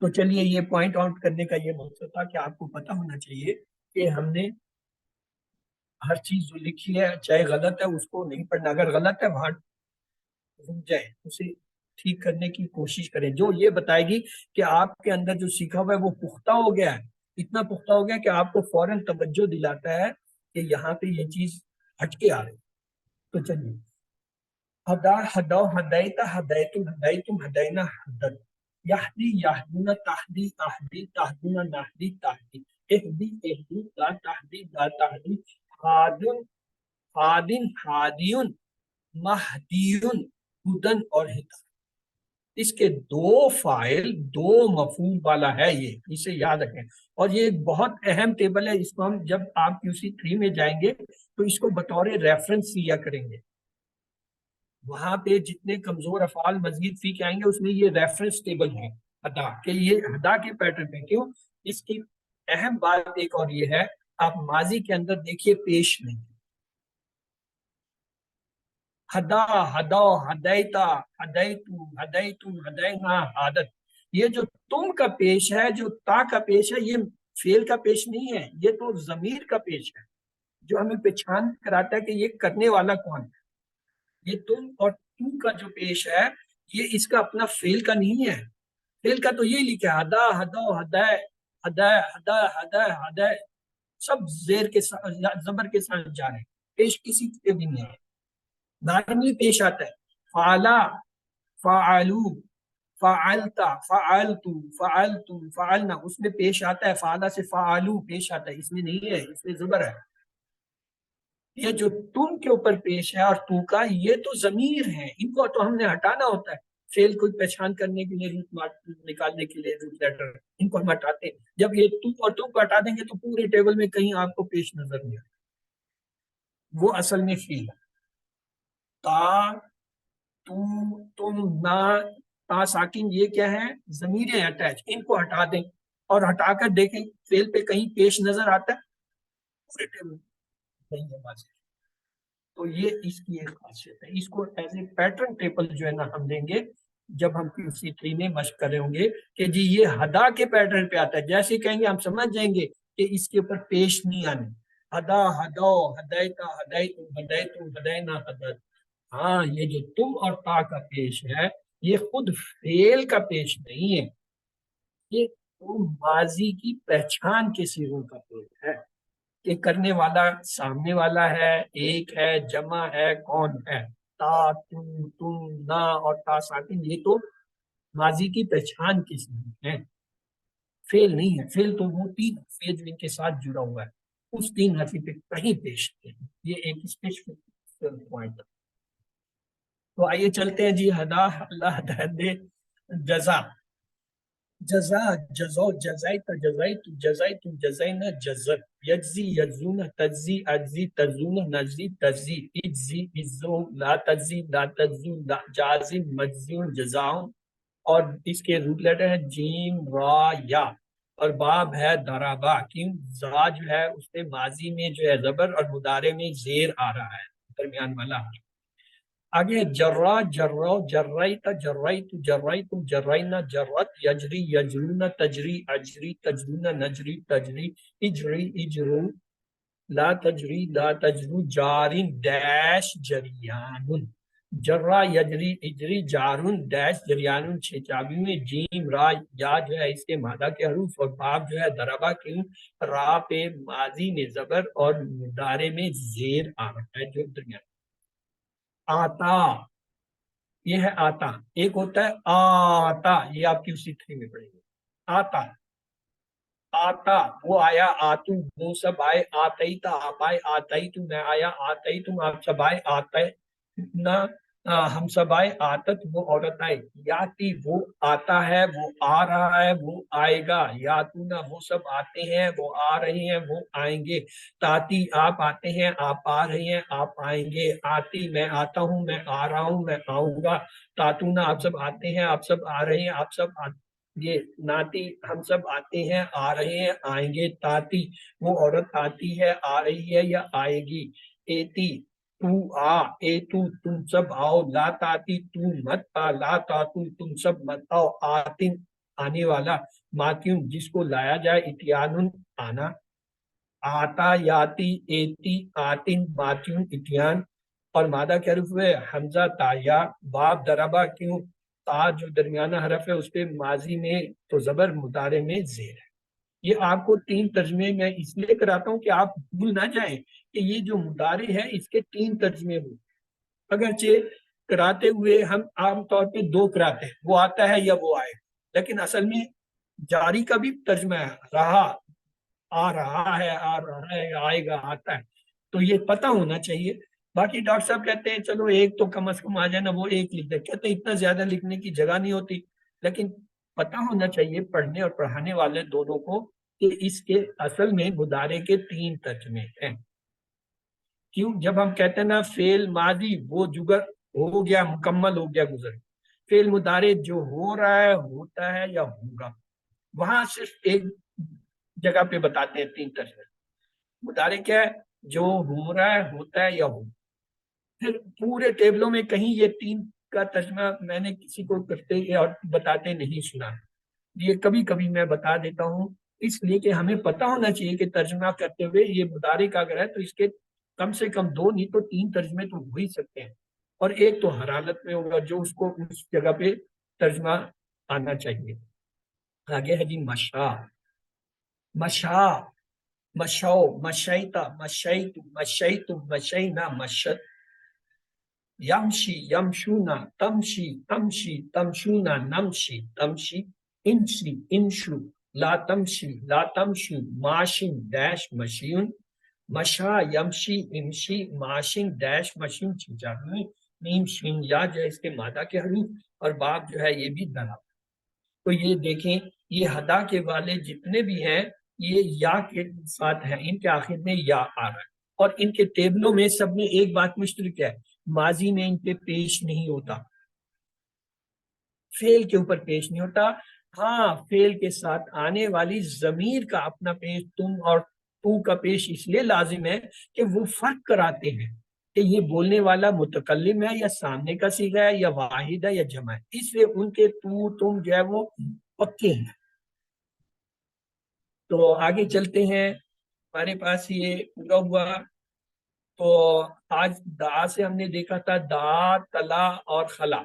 A: تو چلیے یہ پوائنٹ آؤٹ کرنے کا یہ مقصد تھا کہ آپ کو پتہ ہونا چاہیے کہ ہم نے ہر چیز جو لکھی ہے چاہے غلط ہے اس کو نہیں پڑھنا، اگر غلط ہے وہاں رک جائے، اسے ٹھیک کرنے کی کوشش کریں، جو یہ بتائے گی کہ آپ کے اندر جو سیکھا ہوا ہے وہ پختہ ہو گیا ہے، اتنا پختہ ہو گیا کہ آپ کو فوراً توجہ دلاتا ہے کہ یہاں پہ یہ چیز ہٹ کے آ رہی۔ تو چلیے ہدا ہدو ہدیتا ہدیتم ہدیتم ہدینا ہدت یہدی یہدون تہدی اہدی تہدون نہدی تہدی اہدی اہدی لا تہدی لا تہدی ہادن ہادن ہادیون مہدیون ہدن اور ہدایت۔ اس کے دو فاعل دو مفعول والا ہے، یہ اسے یاد رکھیں، اور یہ ایک بہت اہم ٹیبل ہے، اس کو ہم جب آپ QC3 میں جائیں گے تو اس کو بطور ریفرنس لیا کریں گے، وہاں پہ جتنے کمزور افعال مزید سیکھ آئیں گے اس میں یہ ریفرنس ٹیبل ہے ادا کہ یہ ادا کے پیٹرن میں کیوں۔ اس کی اہم بات ایک اور یہ ہے، آپ ماضی کے اندر دیکھیے پیش نہیں، ہدا ہدو ہدیتا ہدیتو ہدیتم ہدینا عادت، یہ جو تم کا پیش ہے، جو تا کا پیش ہے، یہ فعل کا پیش نہیں ہے، یہ تو ضمیر کا پیش ہے جو ہمیں پہچان کراتا ہے کہ یہ کرنے والا کون ہے۔ یہ تم اور تو کا جو پیش ہے یہ اس کا اپنا فعل کا نہیں ہے، فعل کا تو یہ لکھا ہے ہدا ہدو ہدے ہدے ہدا ہدے ہدے، سب زیر کے ساتھ زبر کے ساتھ جا رہے ہیں، پیش کسی کے بھی نہیں ہے۔ نارملی پیش آتا ہے فعلا فعلو فعلتا فعلتو فعلتم فعلنا، اس میں پیش آتا ہے فعلا سے فعلو پیش آتا ہے، اس میں نہیں ہے، اس میں زبر ہے۔ یہ جو تم کے اوپر پیش ہے اور تو کا، یہ تو ضمیر ہے، ان کو تو ہم نے ہٹانا ہوتا ہے، فعل کو پہچان کرنے کے لیے، روٹ نکالنے کے لیے روٹ لیٹر، ان کو ہم ہٹاتے ہیں۔ جب یہ تو اور تم کو ہٹا دیں گے تو پورے ٹیبل میں کہیں آپ کو پیش نظر نہیں آئے، وہ اصل میں فعل ہے۔ تا تو تم نا تا ساکن یہ کیا ہے، ضمیریں اٹیچ، ان کو ہٹا دیں اور ہٹا کر دیکھیں فعل پہ کہیں پیش نظر آتا ہے، پورے ٹیبل نہیں ہے بات۔ تو یہ اس کی ایک خاصیت ہے، اس کو ایز اے پیٹرن ٹیبل جو ہے نا ہم دیں گے جب ہم QC3 میں مشق کریں ہوں گے کہ جی یہ ہدا کے پیٹرن پہ آتا ہے، جیسے کہیں گے ہم سمجھ جائیں گے کہ اس کے اوپر پیش نہیں آنے، ہدا ہدو ہدیتا ہدیتم ہدیتم ہدینا ہدت۔ ہاں یہ جو تم اور تا کا پیش ہے یہ خود فعل کا پیش نہیں ہے، یہ ماضی کی پہچان کے صیغوں کا پیش ہے کہ کرنے والا سامنے والا ہے، ایک ہے، جمع ہے، کون ہے۔ تا تم نا اور تا ساکن یہ تو ماضی کی پہچان کی صیغے ہیں، فعل نہیں ہے، فعل تو وہ تین حرفیں جو ان کے ساتھ جڑا ہوا ہے اس تین حرفی پہ کہیں پیش نہیں ہے، یہ ایک اسپیشل پوائنٹ ہے۔ تو آئیے چلتے ہیں جی ہدا اللہ ہدایت دے، جزا جزا جزو جزائت جزائت جزائت جزائنا جزت یجزی یجزون تجزی اجزی تجزون نجزی تجزی اجزی اجزو لا تجزی لا تجزو لا جازم مجزون جزاؤں، اور اس کے روٹ لیٹر ہے جیم را یا، اور باب ہے درابا، کیوں زا جو ہے اس میں ماضی میں جو ہے زبر اور مضارع میں زیر آ رہا ہے درمیان والا۔ آگے جرا جرو جرائت جرائت جرائت جرائنا جرت یجری یجرون تجری اجری تجرون نجری تجری اجری اجرو لا تجری لا تجرو جارن ڈیش جریان، جرا یجری اجری جارن ڈیش جریان، چھ چابی میں جیم را یا جو ہے اس کے مادہ کے حروف، اور باب جو ہے دربا، کیوں را پہ ماضی میں زبر اور مضارع میں زیر آ رہا ہے جو درمیان۔ آتا یہ ہے آتا، ایک ہوتا ہے آتا، یہ آپ QC3 میں پڑھیں گے، آتا آتا وہ آیا، آتو وہ سب آئے، آتئی تا آپ آئے، آتئی تو میں آیا، آتئی تم آپ سب آئے، آتے نہ ہم سب آئے، آتت وہ عورت آئے، یاتی وہ آتا ہے، وہ آ رہا ہے، وہ آئے گا، یاتونا وہ سب آتے ہیں، وہ آ رہے ہیں، وہ آئیں گے، تاتی آپ آتے ہیں، آپ آ رہے ہیں، آپ آئیں گے، آتی میں آتا ہوں، میں آ رہا ہوں، میں آؤں گا، تاتونا آپ سب آتے ہیں، آپ سب آ رہے ہیں، آپ سب یہ ناتی ہم سب آتے ہیں، آ رہے ہیں، آئیں گے، تاتی وہ عورت آتی ہے، آ رہی ہے یا آئے گی، ایتی تو آ، اے تو تم سب آؤ، لا تاتی تو مت آ، لا تاتو تم سب مت آؤ، آتن آنے والا، ماتیون جس کو لایا جائے، اتیان آنا، آتا یاتی ایتی آتن ماتیون اتیان، اور مادہ کے حرف ہوئے حمزہ تایا، باب دربا کیوں، تا جو درمیانہ حرف ہے اس پہ ماضی میں تو زبر، مضارع میں زیر ہے۔ یہ آپ کو 3 ترجمے میں اس لیے کراتا ہوں کہ آپ بھول نہ جائیں کہ یہ جو مضارع ہے اس کے 3 ترجمے ہوئے، اگرچہ کراتے ہوئے ہم عام طور پہ 2 کراتے ہیں، وہ آتا ہے یا وہ آئے، لیکن اصل میں جاری کا بھی ترجمہ ہے، رہا، آ رہا ہے، آ رہا ہے، آئے گا، آتا ہے، تو یہ پتہ ہونا چاہیے۔ باقی ڈاکٹر صاحب کہتے ہیں چلو ایک تو کم از کم آ جائے نا، وہ ایک لکھ دے، کہتے ہیں اتنا زیادہ لکھنے کی جگہ نہیں ہوتی، لیکن پتہ ہونا چاہیے پڑھنے اور پڑھانے والے دونوں کو کہ اس کے اصل میں مضارع کے 3 ترجمے ہیں۔ کیوں؟ جب ہم کہتے ہیں نا فعل ماضی وہ جگر ہو گیا، مکمل ہو گیا، گزر گیا، فعل مضارع جو ہو رہا ہے، ہوتا ہے یا ہوگا، وہاں صرف ایک جگہ پہ بتاتے ہیں 3 ترجمے۔ مضارع کیا ہے؟ جو ہو رہا ہے، ہوتا ہے یا ہو، پھر پورے ٹیبلوں میں کہیں یہ 3 کا ترجمہ میں نے کسی کو کرتے اور بتاتے نہیں سنا، یہ کبھی کبھی میں بتا دیتا ہوں، اس لیے کہ ہمیں پتہ ہونا چاہیے کہ ترجمہ کرتے ہوئے یہ مضارع کا اگر ہے تو اس کے کم سے کم 2 نہیں تو 3 ترجمے تو ہو ہی سکتے ہیں، اور ایک تو ہر حالت میں ہوگا جو اس کو اس جگہ پہ ترجمہ آنا چاہیے۔ آگے ہے جی مشا، مشا، مشو، مشیتا، مشیت، مشیت، مشینا، مشت، یمشی، یمشونا، تمشی، تمشی، تمشونا، نمشی، تمشی، انشی، انشو، لا تمشی، لا تمشو، ماشن ڈیش مشیون، مشا، یمشی، امشی، ماشن ڈیش مشین، چیجانی، میم شین یا جو ہے اس کے مادہ کے حروف، اور باب جو ہے یہ بھی درا۔ تو یہ دیکھیں یہ ہدا کے والے جتنے بھی ہیں یہ یا کے ساتھ ہیں، ان کے آخر میں یا آ رہا ہے، اور ان کے ٹیبلوں میں سب میں ایک بات مشترک ہے، ماضی میں ان پہ پیش نہیں ہوتا، فعل کے اوپر پیش نہیں ہوتا، ہاں فعل کے ساتھ آنے والی ضمیر کا اپنا پیش، تم اور تو کا پیش اس لیے لازم ہے کہ وہ فرق کراتے ہیں کہ یہ بولنے والا متکلم ہے یا سامنے کا صیغہ ہے یا واحد ہے یا جمع ہے، اس لیے ان کے تو تم جو ہے وہ پکے ہیں۔ تو آگے چلتے ہیں، ہمارے پاس یہ پورا ہوا، تو آج دا سے ہم نے دیکھا تھا دا، تلا اور خلا،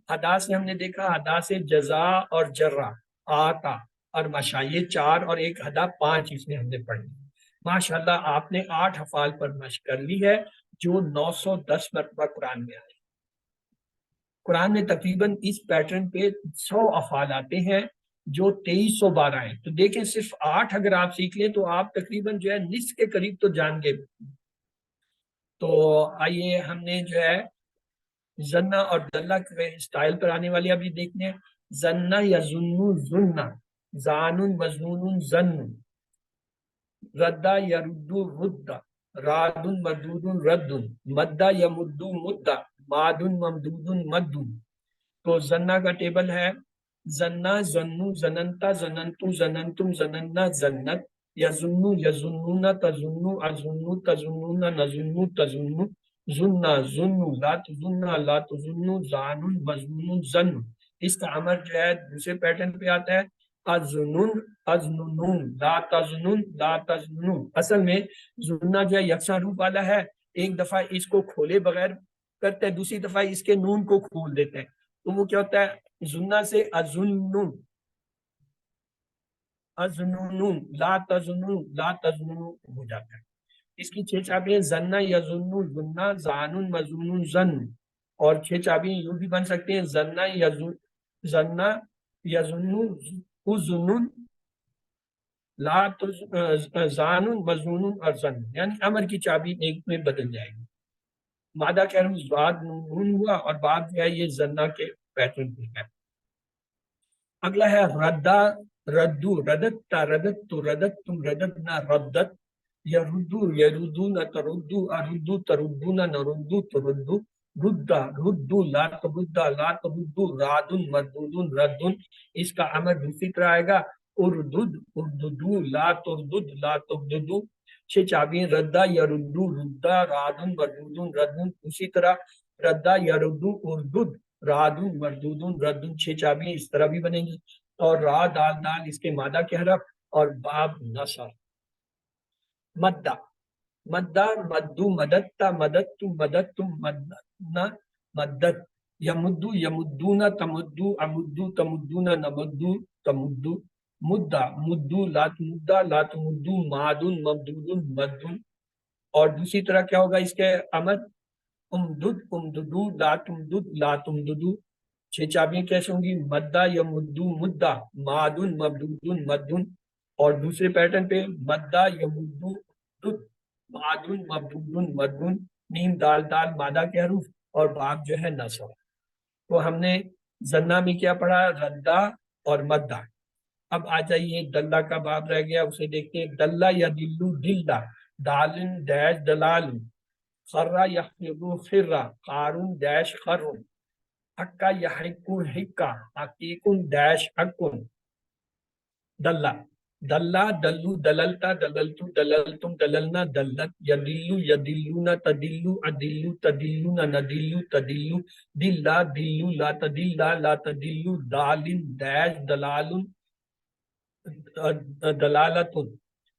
A: ہدا سے ہم نے دیکھا ہدا سے جزا اور جرا، آتا اور مشا، یہ 4 اور ایک ہدا 5 اس میں ہم نے پڑھی۔ ماشاءاللہ آپ نے 8 افعال پر مشق کر لی ہے جو 910 مرتبہ قرآن میں آئے۔ قرآن میں تقریباً اس پیٹرن پہ 100 افعال آتے ہیں جو 2312 ہیں، تو دیکھیں صرف 8 اگر آپ سیکھ لیں تو آپ تقریباً جو ہے نصف کے قریب تو جان گے۔ تو آئیے ہم نے جو ہے زنہ اور دلہ کے اسٹائل پر آنے والی ابھی دیکھنے ہیں۔ زنہ یا زنو زنہ، زانن مزنون زن، ردہ یا ردو ردہ، رادن مردودن ردن، مدہ یا مدو مدہ، مادن ممدودن مدن۔ تو زنہ کا ٹیبل ہے زنہ، زنو، زننتا، زننتو، زننتم، زننہ، زنت، یزنو، یزنون، تزنو، ازنو، تزنون، نزنو، تزنو، زنہ، زنو، لا تزنہ، لا تزنو، زانن مزنون زن۔ اس کا عمل جو ہے دوسرے پیٹرن پہ آتا ہے ازنن، ازننون، لا تزنن، لا تزنون۔ اصل میں زنہ جو ہے یکساں روپ والا ہے، ایک دفعہ اس کو کھولے بغیر کرتے ہیں، دوسری دفعہ اس کے نون کو کھول دیتے ہیں، تو وہ کیا ہوتا ہے زنہ سے ازنن، ازننون، لا تزنون، لا تزنون ہو جاتا ہے۔ اس کی 6 چابیاں زنہ، یزنو، زنہ، زانن، مزنون، زن، اور 6 چابیاں یوں بھی بن سکتے ہیں زنہ، زنہ، یزنو، زنن، لا زانن، مزنون اور زن، یعنی امر کی چابی ایک میں بدل جائے گی۔ مادہ کہہ رہا ہوں زواد نون ہوا، اور بعد جو ہے یہ زنہ کے پیٹرن پہ ہے۔ اگلا ہے ردہ، ردو، ردتا، ردت، ردت تم، ردتنا، ردت، یردو، یردون، تردو، اردو، تردون، نردو، تردو، ردہ، ردو، لا تردہ، لا تردو، رادن، مردودن، ردن۔ اس کا عمل دوسری طرح آئے گا اردد، ارددو، لا تردد، لا ترددو۔ 6 چابیاں ردہ، یردو، ردہ، رادن، مردودن، ردن، اسی طرح ردہ، یردو، اردد، رادن، مردودن، ردن، 6 چابیاں اس طرح بھی بنیں گی۔ اور را دال دال اس کے مادہ کے حرف اور باب نصر. مدہ مدہ مدو مددتا مددتو مددتم مددنا مدد. یمدو یمدون تمدو امدو تمدون نمدو تمدو. مدہ مدو لا تمدہ لا تمدو مادن ممدودن مدن. اور دوسری طرح کیا ہوگا اس کے امد امدد امددو لا تمدد لا تمددو. 6 چابیاں کیسے ہوں گی؟ مدہ یمدو مدہ مادن ممدودن مدن. اور دوسرے پیٹرن پہ مدہ یمدو مدد مادن ممدودن مدن. میم دال دال مادہ کے حروف اور باب جو ہے نصب. تو ہم نے زنا میں کیا پڑھا؟ ردہ اور مدہ. اب آ جائیے دلہ کا باب رہ گیا، اسے دیکھتے ہیں. دلہ یا دلو دلہ دالن ڈیش دلال. خرہ یخرو خرہ قارون ڈیش خرون. حکا یحکو حکا حقیقن ڈیش حکن. دلہ دلہ دلو دللتا دللتو دللتم دللنا دلت. یدلو یدلونا تدلو ادلو تدلونا ندلو تدلو. دلہ دلو لا تدلہ لا تدلو دالن ڈیش دلالن دلالتن.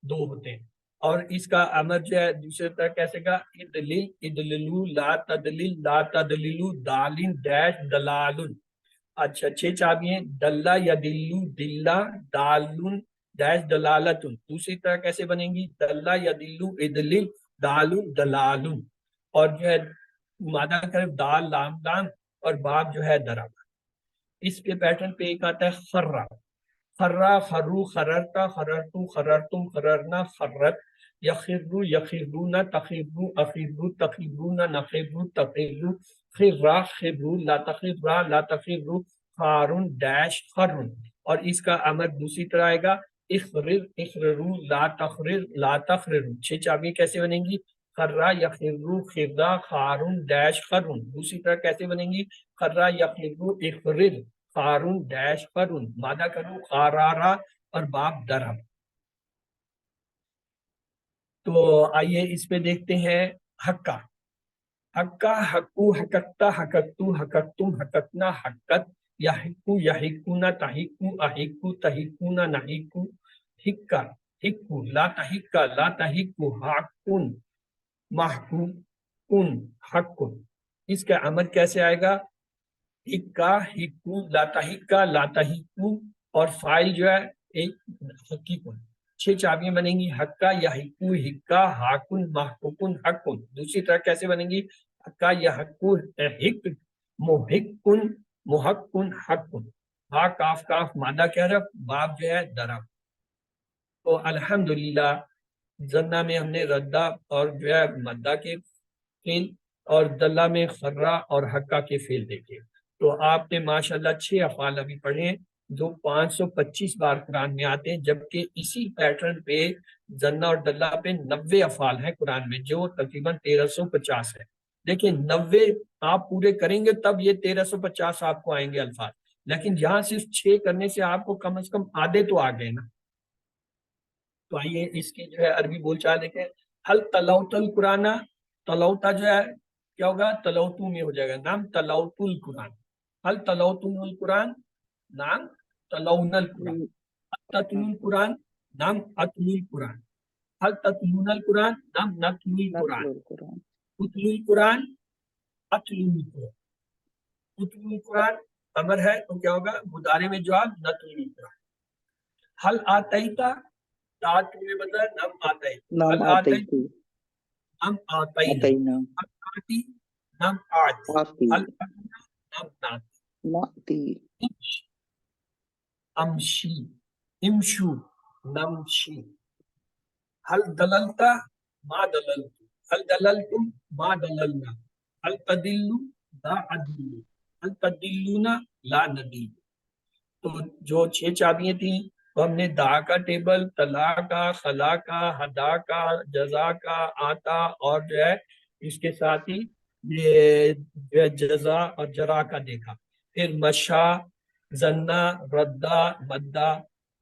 A: 2 ہوتے ہیں. اور اس کا امر جو ہے دوسرے طرح کیسے گا؟ ادلل ادللو لا تدلل لا تدللو دالن ڈیش دلالن. اچھا 6 چابیاں. دلہ یا دلو دلہ دالن ڈیش دلالتن. دوسری طرح کیسے بنیں گی؟ دلہ یا دلو ادلل دالن دلالن. اور جو ہے مادہ کرف دال لام لام اور باب جو ہے درب. اس کے پیٹرن پہ ایک آتا ہے خرہ. خرہ خرو خررتا خررتو خررتم خررنا خرت. یخرو یخرونا تخرو اخرو تخرونا نخرو تخرو. خرہ خرو لا تخرا لا تخرو خارن ڈیش خرن. اور اس کا امر دوسری طرح آئے گا اخرر اخررو لا تخرر لا تخررو. 6 چابیاں کیسے بنیں گی؟ خرہ یخرو خرہ خارن ڈیش خرن. دوسری طرح کیسے بنیں گی؟ خرہ یخرو اخرر خارن ڈیش خرن. مادہ کرو خارارا اور باب درب. تو آئیے اس پہ دیکھتے ہیں حقہ. حقہ حقو حققتا حققتو حققتم حققنا حقت. یحقو یحقونا تحقو احقو تحقونا نحقو. حقہ حقو لا تحقہ لا تحقو حقن محقوقن حقن. اس کا عمل کیسے آئے گا؟ حقہ حقو لا تحقہ لا تحقو اور فائل جو ہے ایک حقیقن. 6 چابیاں بنیں گی حقہ یا حقو حقہ حاکن محقوقن حقن. دوسری طرح کیسے بنیں گی؟ حقہ یا حقو حق محقن محقن حقن. ہا کاف کاف مادہ کے حرف باب جو ہے درب. تو الحمدللہ زنا میں ہم نے ردہ اور جو ہے مدہ کے فعل اور دلہ میں خرہ اور حقہ کے فعل دیکھے. تو آپ نے ماشاءاللہ 6 افعال ابھی پڑھے ہیں جو 525 بار قرآن میں آتے ہیں، جبکہ اسی پیٹرن پہ زنا اور دلہ پہ 90 افعال ہیں قرآن میں جو تقریباً 1350 ہے. دیکھیں 90 آپ پورے کریں گے تب یہ 1350 آپ کو آئیں گے الفاظ، لیکن یہاں صرف 6 کرنے سے آپ کو کم از کم آدھے تو آ گئے نا. تو آئیے اس کی جو ہے عربی بول چال دیکھیں. حل تلوت القرآن. تلوتا جو ہے کیا ہوگا؟ تلوتو میں ہو جائے گا. نام تلوت القرآن. حل تلوتم القرآن نام تلون القرآن. تتلو القرآن نام اتلو القرآن. حل تتلون القرآن نام نتلو القرآن. اتلو القرآن اتلو القرآن. اتلو القرآن امر ہے تو کیا ہوگا؟ مضارع میں جواب نتلو القرآن. حل آتیتا تات میں بدلا نام آتیت. حل آتیت نام آتینا. حل آتی نام آتی. حل نام ناتی. امشی امشو نمشی. حل دللتا ما دللتو. حل دللتم ما دللنا. حل تدلو لا ادلو. حل تدلونا لا ندلو. تو جو 6 چابیاں تھیں تو ہم نے دا کا ٹیبل، طلا کا، خلا کا، ہدا کا، جزا کا، آتا اور جو ہے اس کے ساتھ ہی یہ جزا اور جرا کا دیکھا. پھر مشا، زنا، ردہ، مدہ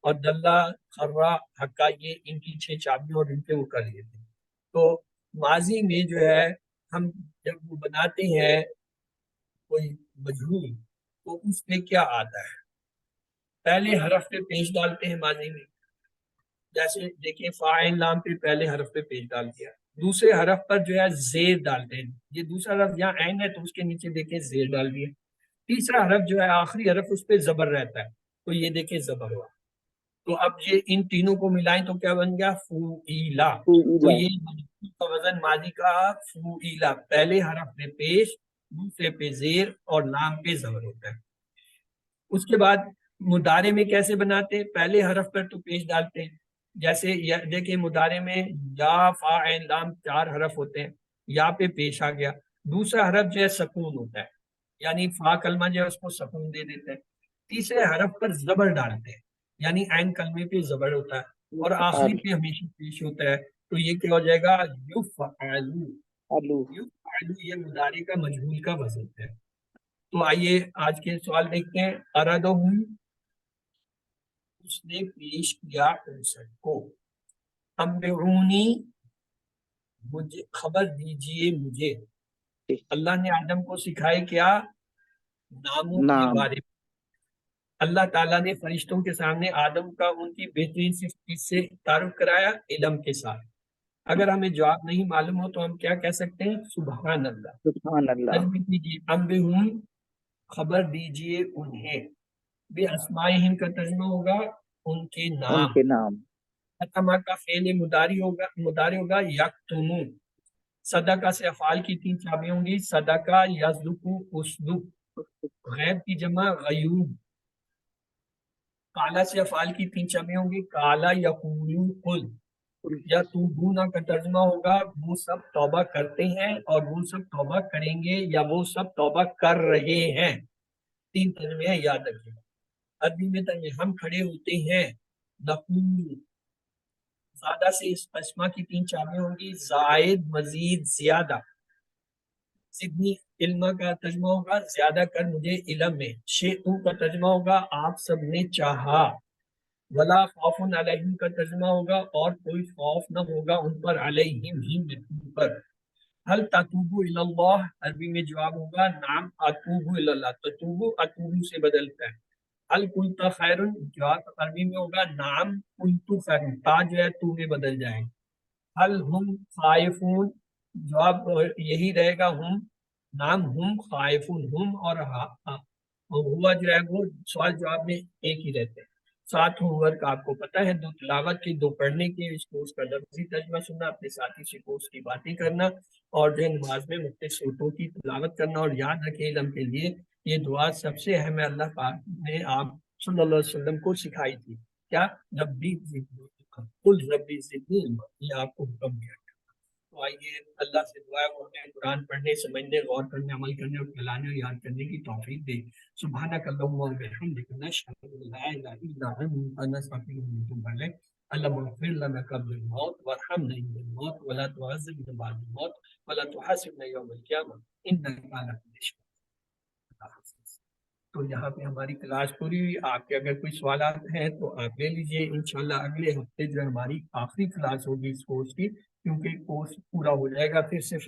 A: اور دلہ، خرہ، حقہ، یہ ان کی 6 چابیاں اور ان پہ وہ کر لیے تھے. تو ماضی میں جو ہے ہم جب وہ بناتے ہیں کوئی مجہول تو اس میں کیا آتا ہے؟ پہلے حرف پہ پیش ڈالتے ہیں ماضی میں، جیسے دیکھیں فاعل لام پہ پہلے حرف پہ پیش ڈال دیا، دوسرے حرف پر جو ہے زیر ڈالتے ہیں، یہ دوسرا حرف یہاں عین ہے تو اس کے نیچے دیکھیں زیر ڈال دیا، تیسرا حرف جو ہے آخری حرف اس پہ زبر رہتا ہے تو یہ دیکھیں زبر ہوا، تو اب یہ ان تینوں کو ملائیں تو کیا بن گیا فوئیلا، تو یہ مجھول کا وزن ماضی کا فوئیلا، پہلے حرف پہ پیش، دوسرے پہ زیر اور لام پہ زبر ہوتا ہے۔ اس کے بعد مضارع میں کیسے بناتے ہیں؟ پہلے حرف پر تو پیش ڈالتے ہیں، جیسے دیکھیں مضارع میں یا فا عین لام 4 حرف ہوتے ہیں، یا پہ پیش آ گیا، دوسرا حرف جو ہے سکون ہوتا ہے، یعنی فا کلمہ جو ہے اس کو سکون دے دیتے ہیں، تیسرے حرف پر زبر ڈالتے ہیں، یعنی عین کلمے پہ زبر ہوتا ہے، اور آخری پہ ہمیشہ پیش ہوتا ہے، تو یہ کیا ہو جائے گا یفعلو، یفعلو یہ مضارع کا مجہول کا وزن ہے۔ تو آئیے آج کے سوال دیکھتے ہیں۔ ارادہ اس نے پیش کیا انسان کو، انبئونی مجھے خبر دیجئے مجھے، اللہ نے آدم کو سکھائے کیا؟ ناموں کے بارے میں۔ اللہ تعالیٰ نے فرشتوں کے سامنے آدم کا ان کی بہترین صفت سے تعارف کرایا علم کے ساتھ، اگر ہمیں جواب نہیں معلوم ہو تو ہم کیا کہہ سکتے ہیں؟ سبحان اللہ۔
B: سبحان اللہ۔
A: ترجمہ کیجیے، انبئون خبر دیجئے انہیں، بے اسمائہم کا ترجمہ ہوگا ان کے
B: ان
A: نام،
B: کے نام۔
A: ختمہ کا فعل مضارع ہوگا یکتمون، صدقہ سے افعال کی 3 چابیاں ہوں گی، صدقہ، یصدق، اصدق، غیب کی جمع غیوب، کالا سے افعال کی 3 چابیاں ہوں گی، کالا، یقول، قل، یا توبونا کا ترجمہ ہوگا وہ سب توبہ کرتے ہیں اور وہ سب توبہ کریں گے یا وہ سب توبہ کر رہے ہیں، 3 ترجمے ہیں، یاد رکھیں۔ عربی میں ہم کھڑے ہوتے ہیں، نقول، زیادہ سے اس اسما کی 3 چابیاں ہوں گی، زائد، مزید، زیادہ، زدنی علم کا ترجمہ ہوگا زیادہ کر مجھے علم میں، شیئو کا ترجمہ ہوگا آپ سب نے چاہا، ولا خوف علیہم کا ترجمہ ہوگا اور کوئی خوف نہ ہوگا ان پر، علیہم ہی ان پر۔ حل تتوبو اللہ، عربی میں جواب ہوگا نعم اتوبو اللہ، تتوبو اتوبو سے بدلتا ہے۔ حل کنت خیر، جواب عربی میں ہوگا نعم کنت خیر، تا جو ہے تو میں بدل جائے۔ حل ہم خائفون، جواب یہی رہے گا ہم، نعم ہم خائفون، ہم اور ہوا جو ہے وہ سوال جواب میں ایک ہی رہتے ہیں۔ 7 ہوم ورک آپ کو پتہ ہے، 2 تلاوت کے، 2 پڑھنے کے، اس کورس کا لفظی ترجمہ سننا، اپنے ساتھی سے کورس کی باتیں کرنا، اور جو نماز میں مختلف صورتوں کی تلاوت کرنا، اور یاد رکھیں علم کے لیے یہ دعا سب سے اہم ہے، اللہ پاک نے آپ صلی اللہ علیہ وسلم کو سکھائی تھی، کیا؟ ربی زدنی علما، قل ربی زدنی علما، یہ آپ کو حکم دیا۔ تو آئیے اللہ سے دعا ہے وہ ہمیں قرآن پڑھنے، سمجھنے، غور کرنے، عمل کرنے اور پھیلانے اور یاد کرنے کی توفیق دے۔ سبحانک اللہم و بحمدک، نشہد ان لا الہ الا انت، نستغفرک ونتوب الیک۔ اللہم اغفر لنا قبل الموت وارحمنا عند الموت ولا تعذبنا بعد الموت ولا تحاسبنا یوم القیامہ انک علی کل شیء قدیر۔ تو یہاں پہ ہماری کلاس پوری ہوئی، آپ کے اگر کوئی سوالات ہیں تو آپ لے لیجئے، انشاءاللہ اگلے ہفتے جو ہماری آخری کلاس ہوگی اس کورس کی، کیونکہ کورس پورا ہو جائے گا پھر سے